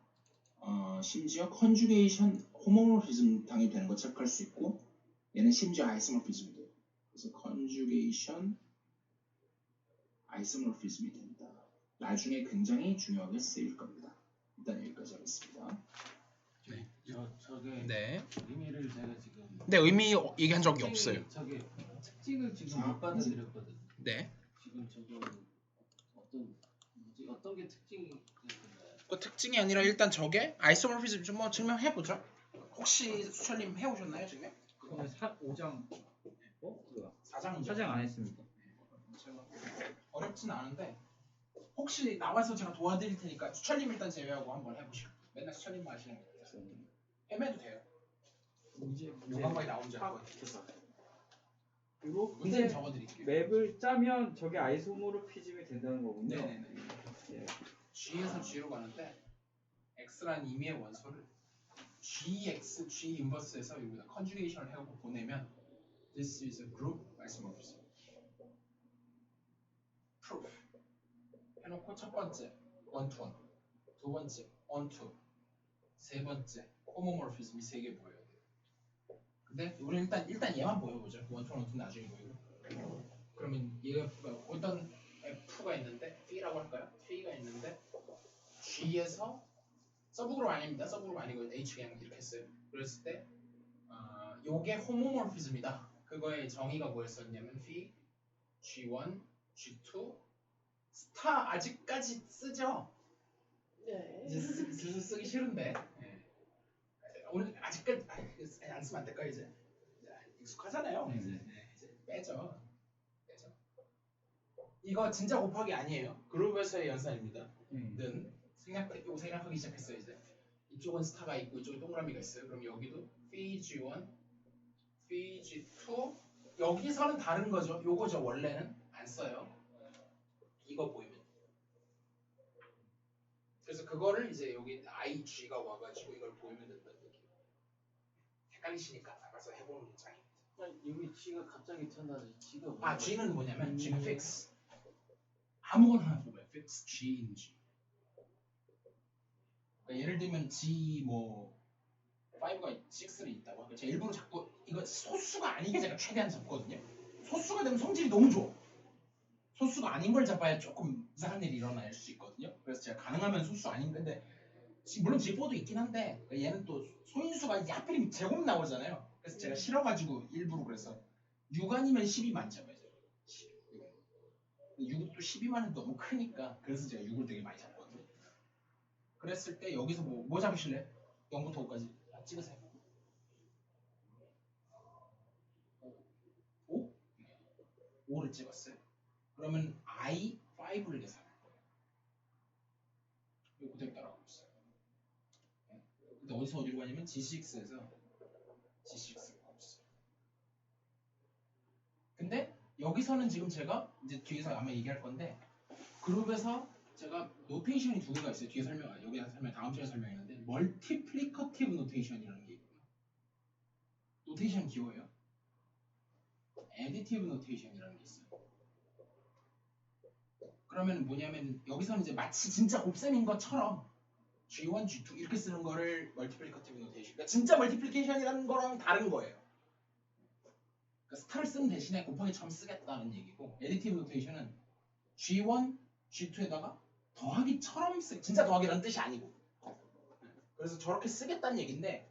심지어 컨주게이션 호모모피즘 당연히 되는 거 체크할 수 있고 얘는 심지어 아이소모피즘이 돼요. 그래서 컨주게이션 아이소모피즘이 된다. 나중에 굉장히 중요하게 쓰일 겁니다. 일단 여기까지 하겠습니다.
저게
네.
의미를 제가 지금
근데 의미 얘기한 적이 없어요.
저게 특징을 지금 못 받아들였거든요.
네.
지금 저거 어떤 게 특징이 됐나요?
그 특징이 아니라 일단 저게 아이소모피즘 좀 뭐 증명해 보죠. 혹시 수철님 해오셨나요 지금?
그거 5장 그거
4장이죠.
4장 안 했습니다.
어렵진 않은데 혹시 나와서 제가 도와드릴 테니까 수철님 일단 제외하고 한번 해보시고 맨날 수철님만 하시는 거 같아서 헤매도 돼요.
문제
요강박이 나온 줄 알고
그리고
문제는
근데
적어드릴게요.
맵을 짜면 저게 아이소모르피즘이 된다는 거군요.
네네네.
예.
G에서 G로 가는데 X라는 임의의 원소를 GX, G 인버스에서 여기다 컨주게이션을 해갖고 보내면 This is a group isomorphism. Proof. 해놓고 첫 번째 one to one, 두 번째 one to, 세 번째 homomorphism이 3개 보여야 돼요. 근데 우리 일단 얘만 보여보죠. one to one 나중에 보이고. 그러면 얘가 어떤 F가 있는데 P라고 할까요? P가 있는데 G에서 서브그룹 아닙니다. 서브그룹 아니고 H 그냥 이렇게 했어요. 그랬을 때 요게 호모모피즘이다. 그거의 정의가 뭐였었냐면 Phi, G1, G2, 스타 아직까지 쓰죠?
네.
이제 슬슬 쓰기 싫은데 오늘 아직까지 안 쓰면 안 될까요 이제? 익숙하잖아요. 이제 빼죠. 이거 진짜 곱하기 아니에요. 그룹에서의 연산입니다. 는 생략하기 시작했어요 이제. 이쪽은 스타가 있고 이쪽에 동그라미가 있어요. 그럼 여기도 Phi G1, Phi G2 여기서는 다른 거죠. 요거죠 원래는 안 써요. 이거 보이면. 그래서 그거를 이제 여기 IG가 와가지고 이걸 보이면 된다는 얘기예요. 헷갈리시니까 알아서 해보는 문장입니다.
여기 G가 갑자기 튀어나와서 G가 뭐야?
G는 뭐냐면 G는 fix. 아무거나 하나 뽑아요. fix G인지. 그러니까 예를 들면 G 뭐 5가 6를 있다고. 그러니까 제가 일부러 자꾸 이거 소수가 아니게 제가 최대한 잡거든요. 소수가 되면 성질이 너무 좋아. 소수가 아닌 걸 잡아야 조금 이상한 일이 일어날 수 있거든요. 그래서 제가 가능하면 소수 아닌 건데 물론 G4도 있긴 한데 얘는 또 소인수가 이제 하필이면 제곱 나오잖아요. 그래서 제가 싫어가지고 일부러 그래서 6 아니면 12만 잡아야죠. 6은 또 12만은 너무 크니까 그래서 제가 6을 되게 많이 잡거든요. 그랬을 때 여기서 뭐 잡으실래요? 0부터 5까지 찍으세요. 5? 5를 찍었어요. 그러면 I5를 계산할 거예요. 이거 그대로 따라가고 있어요. 근데 어디로 가냐면 G6에서 G6로 가고 있어요. 근데 여기서는 지금 제가 이제 뒤에서 아마 얘기할 건데 그룹에서 제가 노테이션이 두 개가 있어요. 뒤에 여기 설명 다음 시간에 설명했는데 멀티플리커티브 노테이션이라는 게 있고요. 노테이션 기호예요. 애디티브 노테이션이라는 게 있어요. 그러면 뭐냐면 여기서는 이제 마치 진짜 곱셈인 것처럼 G1, G2 이렇게 쓰는 거를 멀티플리커티브 노테이션. 그러니까 진짜 멀티플리케이션이라는 거랑 다른 거예요. 그러니까 스타를 쓰는 대신에 곱하기처럼 쓰겠다는 얘기고 애디티브 노테이션은 G1, G2에다가 더하기처럼 진짜 더하기라는 뜻이 아니고 그래서 저렇게 쓰겠다는 얘기인데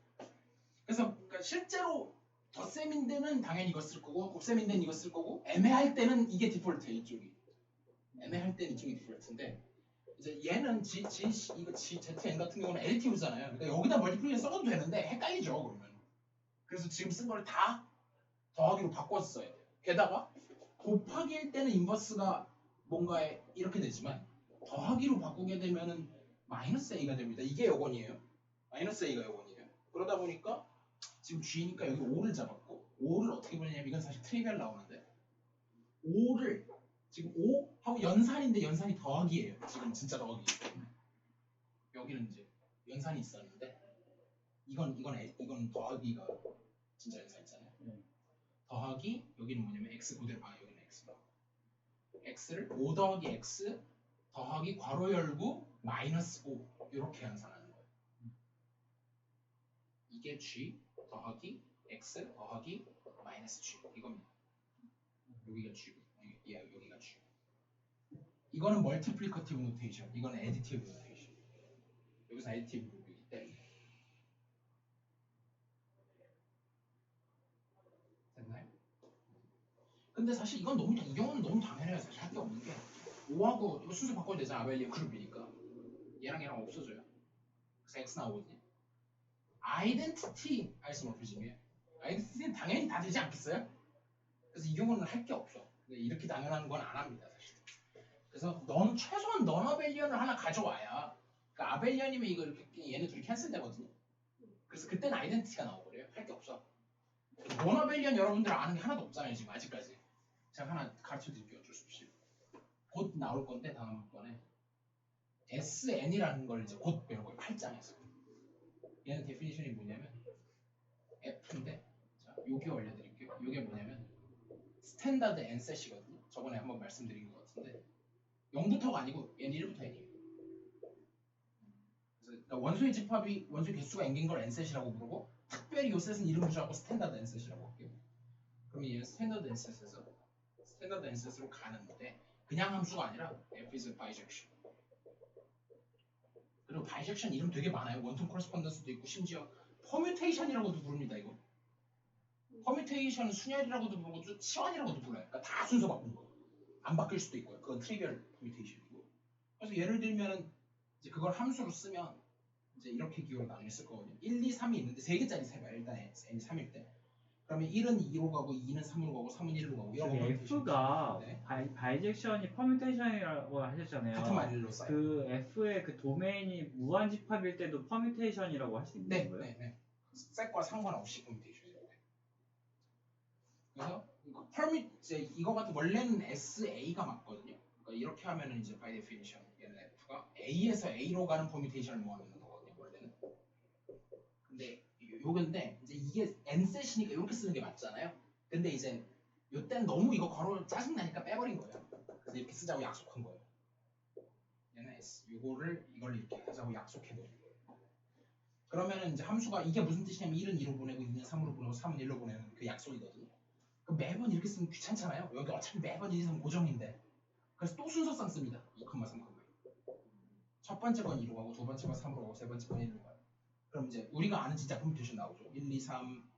그래서 그러니까 실제로 덧셈인데는 당연히 이거 쓸 거고 곱셈인데는 이거 쓸 거고 애매할 때는 이게 디폴트예요. 이쪽이 애매할 때는 이쪽이 디폴트인데 이제 얘는 이거 ZN 같은 경우는 애디티브잖아요. 그러니까 여기다 멀티플리케이션 써도 되는데 헷갈리죠 그러면. 그래서 지금 쓴 걸 다 더하기로 바꿔서 써야 돼요. 게다가 곱하기일 때는 인버스가 뭔가 이렇게 되지만 더하기로 바꾸게 되면은 마이너스 A가 됩니다. 이게 요건이에요. 마이너스 A가 요건이에요. 그러다 보니까 지금 G니까 여기 5를 잡았고 5를 어떻게 보냐면 이건 사실 트리비얼 나오는데 5를 지금 5하고 연산인데 연산이 더하기예요. 지금 진짜 더하기. 여기는 이제 연산이 있었는데 이건 더하기가 진짜 연산 있잖아요. 더하기 여기는 뭐냐면 x 그대로 봐. 여기는 x다. x를 5 더하기 x 더하기 괄호 열고 마이너스 5 이렇게 연산하는 거예요. 이게 g 더하기 x 더하기 마이너스 g 이겁니다. 여기가 g고 여기가 g. 이거는 멀티플리커티브 노테이션. 이거는 애디티브 노테이션. 여기서 애디티브 부분이기 때문에. 됐나요? 근데 사실 이 경우는 너무 당연해요. 사실 할 게 없는 게 5하고 이거 순서 바꿔야 되잖아. 아벨리움 그룹이니까 얘랑 없어져요. 그래서 x 나오거든요. 아이덴티티 아이소모피즘이에요. 아이덴티티는 당연히 다 되지 않겠어요? 그래서 이 경우는 할 게 없어. 근데 이렇게 당연한 건 안 합니다. 사실. 그래서 최소한 넌 아벨리언을 하나 가져와야 그러니까 아벨리언이면 이거 이렇게 얘네 둘이 캔슬 되거든요. 그래서 그때는 아이덴티티가 나오거든요. 할 게 없어. 넌 아벨리언 여러분들 아는 게 하나도 없잖아요. 지금 아직까지. 제가 하나 가르쳐 드릴게요. 어쩔 수 없이. 곧 나올 건데 다음 번에 SN이라는 걸 이제 곧 배울 거예요. 8장에서. 얘는 데피니션이 뭐냐면 F인데 자, 요게 알려드릴게요. 요게 뭐냐면 스탠다드 N셋이거든요. 저번에 한번 말씀드린 것 같은데 0부터가 아니고 얘는 1부터 N이에요. 그러니까 원소의 집합이 원소의 개수가 N인 걸 N셋이라고 부르고 특별히 요 셋은 이름 붙여갖고 스탠다드 N셋이라고 할게요. 그러면 얘는 스탠다드 N셋으로 가는데 그냥 함수가 아니라 F is a bijection. 그리고 바이젝션 이름 되게 많아요. 원통 코레스폰던스도 있고 심지어 퍼뮤테이션이라고도 부릅니다. 이거. 퍼뮤테이션은 순열이라고도 부르고 치환이라고도 불러요. 그러니까 다 순서 바꾼 거. 안 바뀔 수도 있고요. 그건 트리비얼 퍼뮤테이션이고. 그래서 예를 들면은 이제 그걸 함수로 쓰면 이제 이렇게 기호를 나중에 쓸 거거든요. 1, 2, 3이 있는데 3개짜리 세봐요. 일단 n이 3일 때. 그러면 1은 2로 가고 2는 3으로 가고 3은 1로 가고 이런 거.
F가
네.
바이젝션이 퍼뮤테이션이라고 하셨잖아요.
같은 말로 써요.
그 F의 그 도메인이 무한집합일 때도 퍼뮤테이션이라고 할 수 있는 거예요?
네. 셋과 상관없이 퍼뮤테이션이라고 해요. 그래서 이제 이거 같은 원래는 SA가 맞거든요. 그러니까 이렇게 하면은 이제 by definition 얘는 F가 A에서 A로 가는 퍼뮤테이션을 모아놓는 거거든요. 원래는. 근데 이제 이게 n셋이니까 이렇게 쓰는 게 맞잖아요. 근데 이제 요때는 너무 이거 괄호 짜증나니까 빼버린 거예요. 그래서 이렇게 쓰자고 약속한 거예요. 얘는 S 이걸 이렇게 하자고 약속해버린 거예요. 그러면은 이제 함수가 이게 무슨 뜻이냐면 1은 2로 보내고 2는 3으로 보내고 3은 1로 보내는 그 약속이거든요. 그럼 매번 이렇게 쓰면 귀찮잖아요. 여기 어차피 매번 1, 2, 3 고정인데 그래서 또 순서상 씁니다. 2, 3, 2. 첫 번째 건 2로 가고 두 번째 건 3으로 가고 세 번째 건 1로 가요. 그럼 이제 우리가 아는 진짜 퍼뮤테이션 나오죠. 1, 2, 3,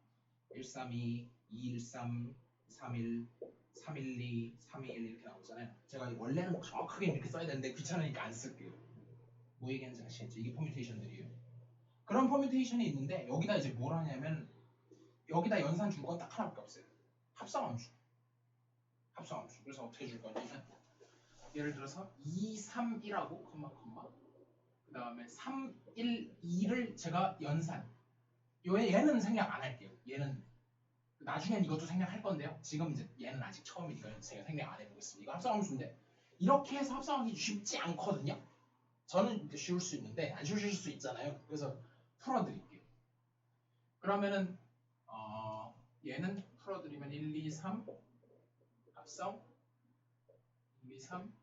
1, 3, 2, 2, 1, 3, 3, 1, 3, 1, 2, 3, 2, 1 이렇게 나오잖아요. 제가 원래는 정확하게 이렇게 써야 되는데 귀찮으니까 안 쓸게요. 뭐 얘기하는지 아시겠죠? 이게 퍼뮤테이션들이에요. 그런 퍼뮤테이션이 있는데 여기다 이제 뭘 하냐면 여기다 연산 줄 건 딱 하나밖에 없어요. 합성함수. 합성함수. 그래서 어떻게 줄 거냐면 예를 들어서 2, 3, 1하고 그 다음에 3, 1, 2를 제가 연산. 얘는 생략 안 할게요. 얘는 나중엔 이것도 생략할 건데요. 지금 이제 얘는 아직 처음이니까 제가 생략 안 해보겠습니다. 이거 합성함수인데 이렇게 해서 합성하기 쉽지 않거든요. 저는 이제 쉬울 수 있는데 안 쉬우실 수 있잖아요. 그래서 풀어드릴게요. 그러면은 얘는 풀어드리면 1, 2, 3 합성 1, 2, 3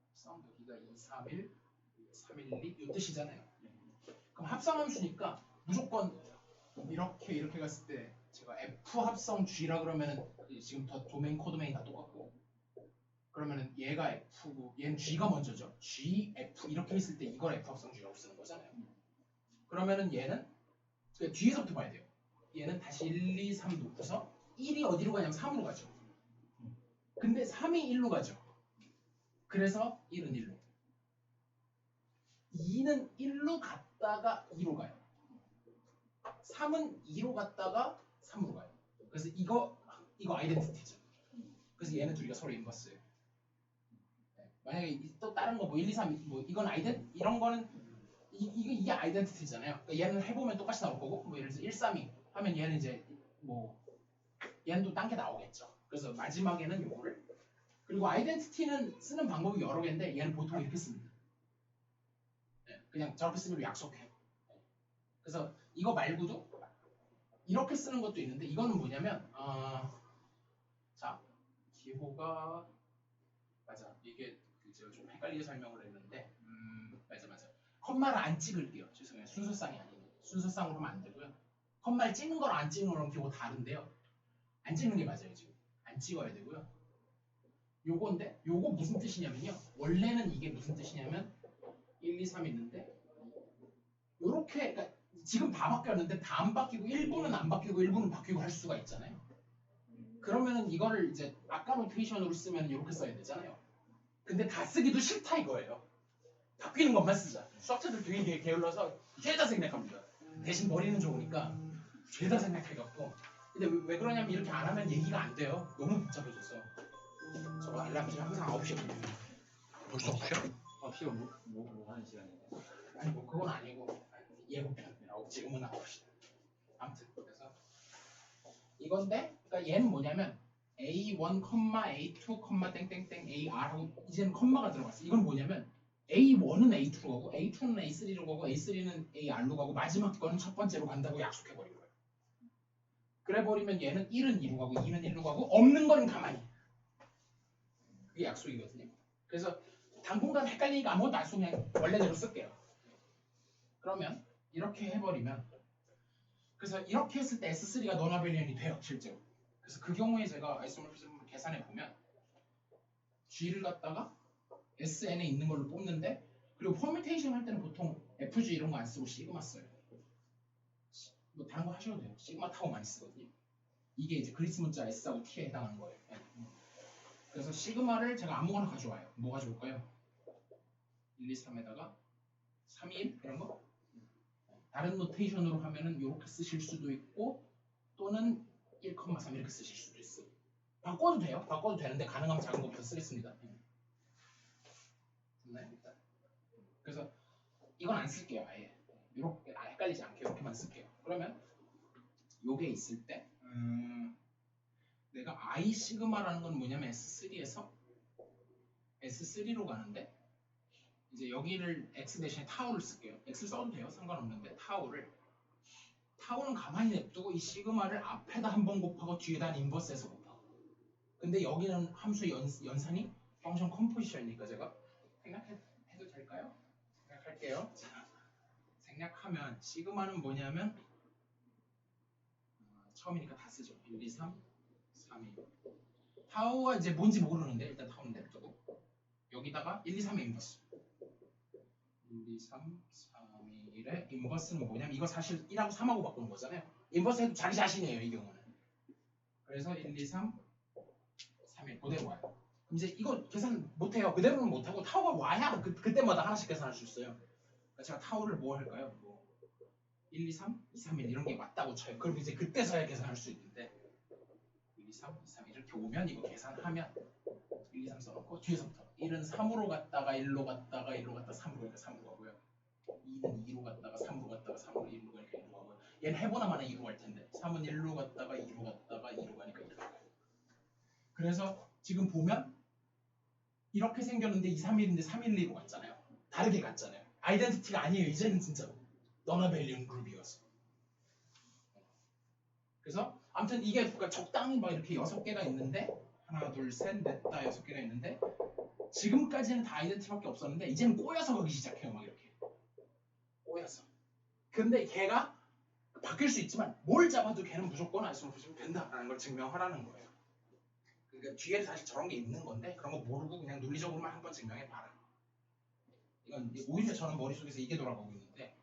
합성 여기가 2, 3, 1 3, 1, 2 이 뜻이잖아요. 그럼 합성함수니까 무조건 이렇게 갔을 때 제가 F 합성 G라 그러면은 지금 더 도메인 코도메인 다 똑같고 그러면은 얘가 F고 얘는 G가 먼저죠. G, F 이렇게 했을 때 이걸 F 합성 G라고 쓰는 거잖아요. 그러면은 얘는 뒤에서부터 봐야 돼요. 얘는 다시 1, 2, 3 놓고서 1이 어디로 가냐면 3으로 가죠. 근데 3이 1로 가죠. 그래서 1은 1로 2는 1로 갔다가 2로 가요. 3은 2로 갔다가 3으로 가요. 그래서 이거 아이덴티티죠. 그래서 얘는 둘이가 서로 인버스예요. 네. 만약에 또 다른 거 뭐 1, 2, 3 뭐 이건 이런 거는 이게 아이덴티티잖아요. 그러니까 얘는 해보면 똑같이 나올 거고 뭐 예를 들어서 1, 3, 2 하면 얘는 이제 뭐 얘는 또 딴 게 나오겠죠. 그래서 마지막에는 요거를 그리고 아이덴티티는 쓰는 방법이 여러 개인데 얘는 보통 이렇게 씁니다. 네. 그냥 저렇게 쓰기로 약속해. 네. 그래서 이거 말고도 이렇게 쓰는 것도 있는데 이거는 뭐냐면 자 기호가 맞아 이게 제가 좀 헷갈리게 설명을 했는데 맞아 컴마를 안 찍을게요. 죄송해요. 순서상이 아니에요. 순서상으로 하면 안 되고요. 컴마를 찍는 거랑 안 찍는 거랑 기호 다른데요. 안 찍는 게 맞아요. 지금 안 찍어야 되고요. 요건데 요거 무슨 뜻이냐면요. 원래는 이게 무슨 뜻이냐면 1, 2, 3 있는데 요렇게 그러니까 지금 다 바뀌었는데 다 안 바뀌고 일부는 안 바뀌고 일부는 바뀌고 할 수가 있잖아요. 그러면은 이거를 이제 아까 노테이션으로 쓰면 이렇게 써야 되잖아요. 근데 다 쓰기도 싫다 이거예요. 바뀌는 것만 쓰자. 수학자들 되게 게을러서 죄다 생략합니다. 대신 머리는 좋으니까 죄다 생략해갖고. 근데 왜 그러냐면 이렇게 안 하면 얘기가 안 돼요. 너무 복잡해져서. 저거 알람 지금 항상 9시거든요. 벌써 9시야?
9시가 뭐 하는 시간인데?
아니 뭐 그건 아니고 예고편. 지금은 9시. 아무튼 그래서 이건데 그러니까 얘는 뭐냐면 A1, A2, 땡땡땡 AR 하고 이제는 컴마가 들어갔어. 이건 뭐냐면 A1은 A2로 가고 A2는 A3로 가고 A3는 AR로 가고 마지막 거는 첫 번째로 간다고 약속해버린 거예요. 그래버리면 얘는 1은 2로 가고 2는 1로 가고 없는 거는 가만히. 그게 약속이거든요. 그래서 당분간 헷갈리니까 아무것도 안 쓰고 그냥 원래대로 쓸게요. 그러면 이렇게 해버리면 그래서 이렇게 했을 때 S3가 논아벨리언이 돼요. 실제로. 그래서 그 경우에 제가 아이소모피즘을 계산해 보면 G를 갖다가 SN에 있는 걸로 뽑는데 그리고 퍼뮤테이션 할 때는 보통 FG 이런 거 안 쓰고 시그마 써요. 뭐 다른 거 하셔도 돼요. 시그마 타고 많이 쓰거든요. 이게 이제 그리스 문자 S하고 T에 해당하는 거예요. 그래서 시그마를 제가 아무거나 가져와요. 뭐 가져올까요? 1, 2, 3에다가 3, 2, 1 이런 거? 다른 노테이션으로 하면은 이렇게 쓰실 수도 있고 또는 1,3 이렇게 쓰실 수도 있어요. 바꿔도 돼요. 바꿔도 되는데 가능하면 작은 것부터 쓰겠습니다. 됐나요? 일단. 그래서 이건 안 쓸게요. 아예. 이렇게 헷갈리지 않게 이렇게만 쓸게요. 그러면 요게 있을 때 내가 I 시그마라는 건 뭐냐면 S3에서 S3로 가는데 이제 여기를 X 대신에 타우를 쓸게요. X 써도 돼요. 상관없는데 타우는 가만히 냅두고 이 시그마를 앞에다 한 번 곱하고 뒤에다 인버스해서 곱하고 근데 여기는 함수 연산이 펑션 컴포지션이니까 제가 생략해도 될까요? 생략할게요. 자, 생략하면 시그마는 뭐냐면 처음이니까 다 쓰죠. 1, 2, 3, 3, 2 타우가 이제 뭔지 모르는데 일단 타우는 냅두고 여기다가 1, 2, 3의 인버스. 1, 2, 3, 3, 2, 1의 인버스는 뭐냐면 이거 사실 1하고 3하고 바꾸는 거잖아요. 인버스 해도 자기 자신이에요, 이 경우는. 그래서 1, 2, 3, 3, 1 그대로 와요. 그럼 이제 이거 계산 못해요. 그대로는 못하고 타워가 와야 그때마다 하나씩 계산할 수 있어요. 그러니까 제가 타워를 뭐 할까요? 뭐 1, 2, 3, 2, 3, 1 이런 게 맞다고 쳐요. 그럼 이제 그때서야 계산할 수 있는데 1, 2, 3, 2, 3 이렇게 오면 이거 계산하면 1, 2, 3 써놓고 뒤에서부터 1은 3으로 갔다가 1로 갔다가 1로 갔다가 3으로 가니까 3으로 가고요. 2는 2로 갔다가 3으로 갔다가 3으로 1로 가니까 1로 가고요. 얘는 해보나마나 2로 갈 텐데 3은 1로 갔다가 2로 갔다가 2로 가니까 1로 가요. 그래서 지금 보면 이렇게 생겼는데 2, 3, 1인데 3, 1, 2로 갔잖아요. 다르게 갔잖아요. 아이덴티티가 아니에요. 이제는 진짜로. 너나벨리온 그룹이어서. 그래서 아무튼 이게 그러니까 적당히 막 이렇게 6개가 있는데 하나, 둘, 셋, 넷, 다 6개가 있는데 지금까지는 다 아이덴티티밖에 없었는데 이제는 꼬여서 가기 시작해요. 막 이렇게. 꼬여서. 근데 걔가 바뀔 수 있지만 뭘 잡아도 걔는 무조건 아이소모피즘이 된다라는 걸 증명하라는 거예요. 그러니까 뒤에 사실 저런 게 있는 건데 그런 거 모르고 그냥 논리적으로만 한번 증명해봐라. 이건 오히려 저는 머릿속에서 이게 돌아가고 있는데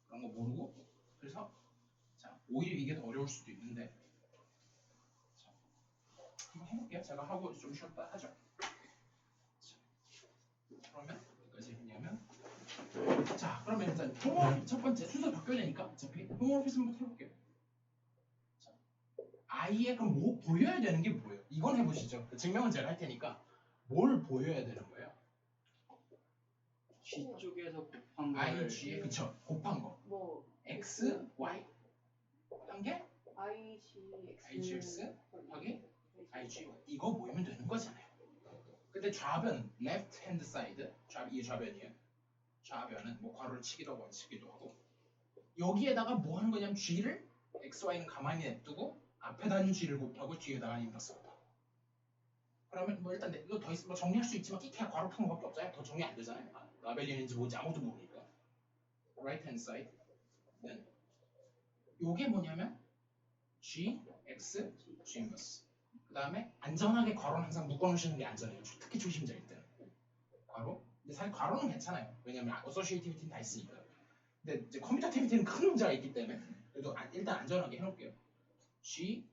그런 거 모르고 그래서 자 오히려 이게 더 어려울 수도 있는데 자, 한번 해볼게요. 제가 하고 좀 쉬었다 하죠. 자, 그러면 어디까지 했냐면 자 그러면 일단 첫 번째 순서 바뀌어야 되니까 어차피 홈오피스부터 해볼게요. 자, I에 그럼 뭐 보여야 되는 게 뭐예요? 이건 해보시죠. 증명은 제가 할 테니까 뭘 보여야 되는 거예요?
G 쪽에서 곱한
I,
걸
G에 그쵸 곱한 거
뭐
X, Y 한 게
I, G, X,
IGX 곱하기 IG 이거 모이면 되는 거잖아요. 근데 좌변 left hand side 이게 좌변이에요. 좌변은 뭐 괄호를 치기도 하고 안 치기도 하고 여기에다가 뭐 하는 거냐면 G를 X, Y는 가만히 냅두고 앞에다 있는 G를 곱하고 뒤에다가 인버스 곱하고 그러면 뭐 일단 이거 더 있으면 뭐 정리할 수 있지만 끼케야 괄호 푸는 것밖에 없잖아요. 더 정리 안 되잖아요. 라벨리언인지 뭔지 아무도 모르니까 right hand side는 요게 뭐냐면 G, X, G 인버스 그 다음에 안전하게 괄호는 항상 묶어놓으시는 게 안전해요. 특히 초심자일 때는 괄호 근데 사실 괄호는 괜찮아요. 왜냐면 어소시에이티비티는 다 있으니까 근데 이제 커뮤니티비티는 큰 문제가 있기 때문에 그래도 일단 안전하게 해놓을게요. G,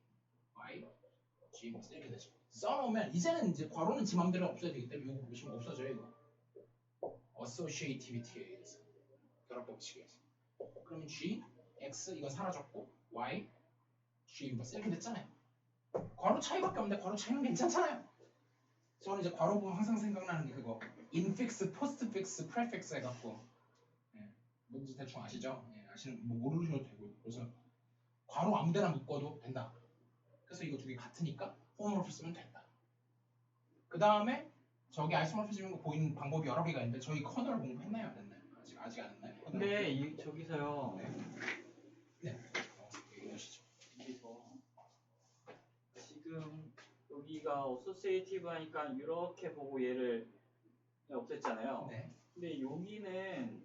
Y, G 인버스 이렇게 되죠. 써놓으면 이제는 이제 괄호는 지 맘대로 없어야 되기 때문에 이거 보시면 없어져요. 이거 어소시에이티비티에 의해서 결합 법칙에 의해서 그러면 G, X 이건 사라졌고 Y, G 인버스 이렇게 됐잖아요. 괄호 차이밖에 없는데 괄호 차이는 괜찮잖아요. 저는 이제 괄호 보면 항상 생각나는 게 그거 인픽스, 포스트픽스, 프레픽스 해갖고 뭔지 대충 아시죠? 아시는 뭐 모르셔도 되고 그래서 괄호 아무데나 묶어도 된다. 그래서 이거 두 개 같으니까 홈오피스면 된다. 그 다음에 저기 아이소모피즘인 거 보이는 방법이 여러 개가 있는데 저희 커널 공부했나요? 안 했나요? 아직 안 했나요?
근데 저기서요
네. 얘기하시죠.
여기서 지금 여기가 어소시에이티브 하니까 이렇게 보고 얘를 없앴잖아요.
네.
근데 여기는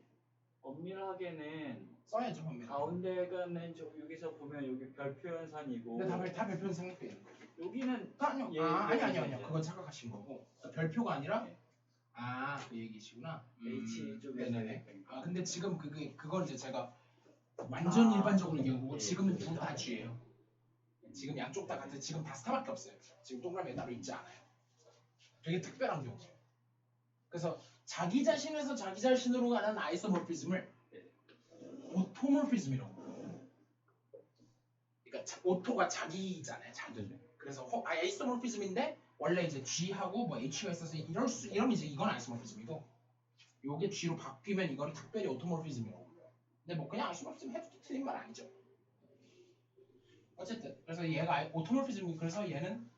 엄밀하게는
써야죠, 분명히.
가운데가는 여기서 보면 여기 별표 현상이고
근데 다 별표는 생각돼 있는 거예요.
여기는
아니요. 아니요. 그건 착각하신 거고. 별표가 아니라
네.
그 얘기시구나.
H 쪽에서
네네네. 근데 지금 그건 이제 제가 완전 일반적으로 얘기한 거고
네.
지금은 둘 다 G예요. 지금 양쪽 다 같은 지금 다 스타밖에 없어요. 지금 동그라미에 따로 있지 않아요. 되게 특별한 경우예요. 그래서 자기 자신에서 자기 자신으로 가는 아이소모피즘을 오토모피즘이라고 불러요. 그러니까 오토가 자기잖아요. 자기. 그래서 아이소모피즘인데 원래 이제 G하고 뭐 H가 있어서 이러면 이제 이건 아이소모피즘이고 요게 G로 바뀌면 이거를 특별히 오토모피즘이라고 불러요. 근데 뭐 그냥 아이소모피즘 해도 틀린 말 아니죠. 어쨌든 그래서 얘가 오토모피즘이 그래서 얘는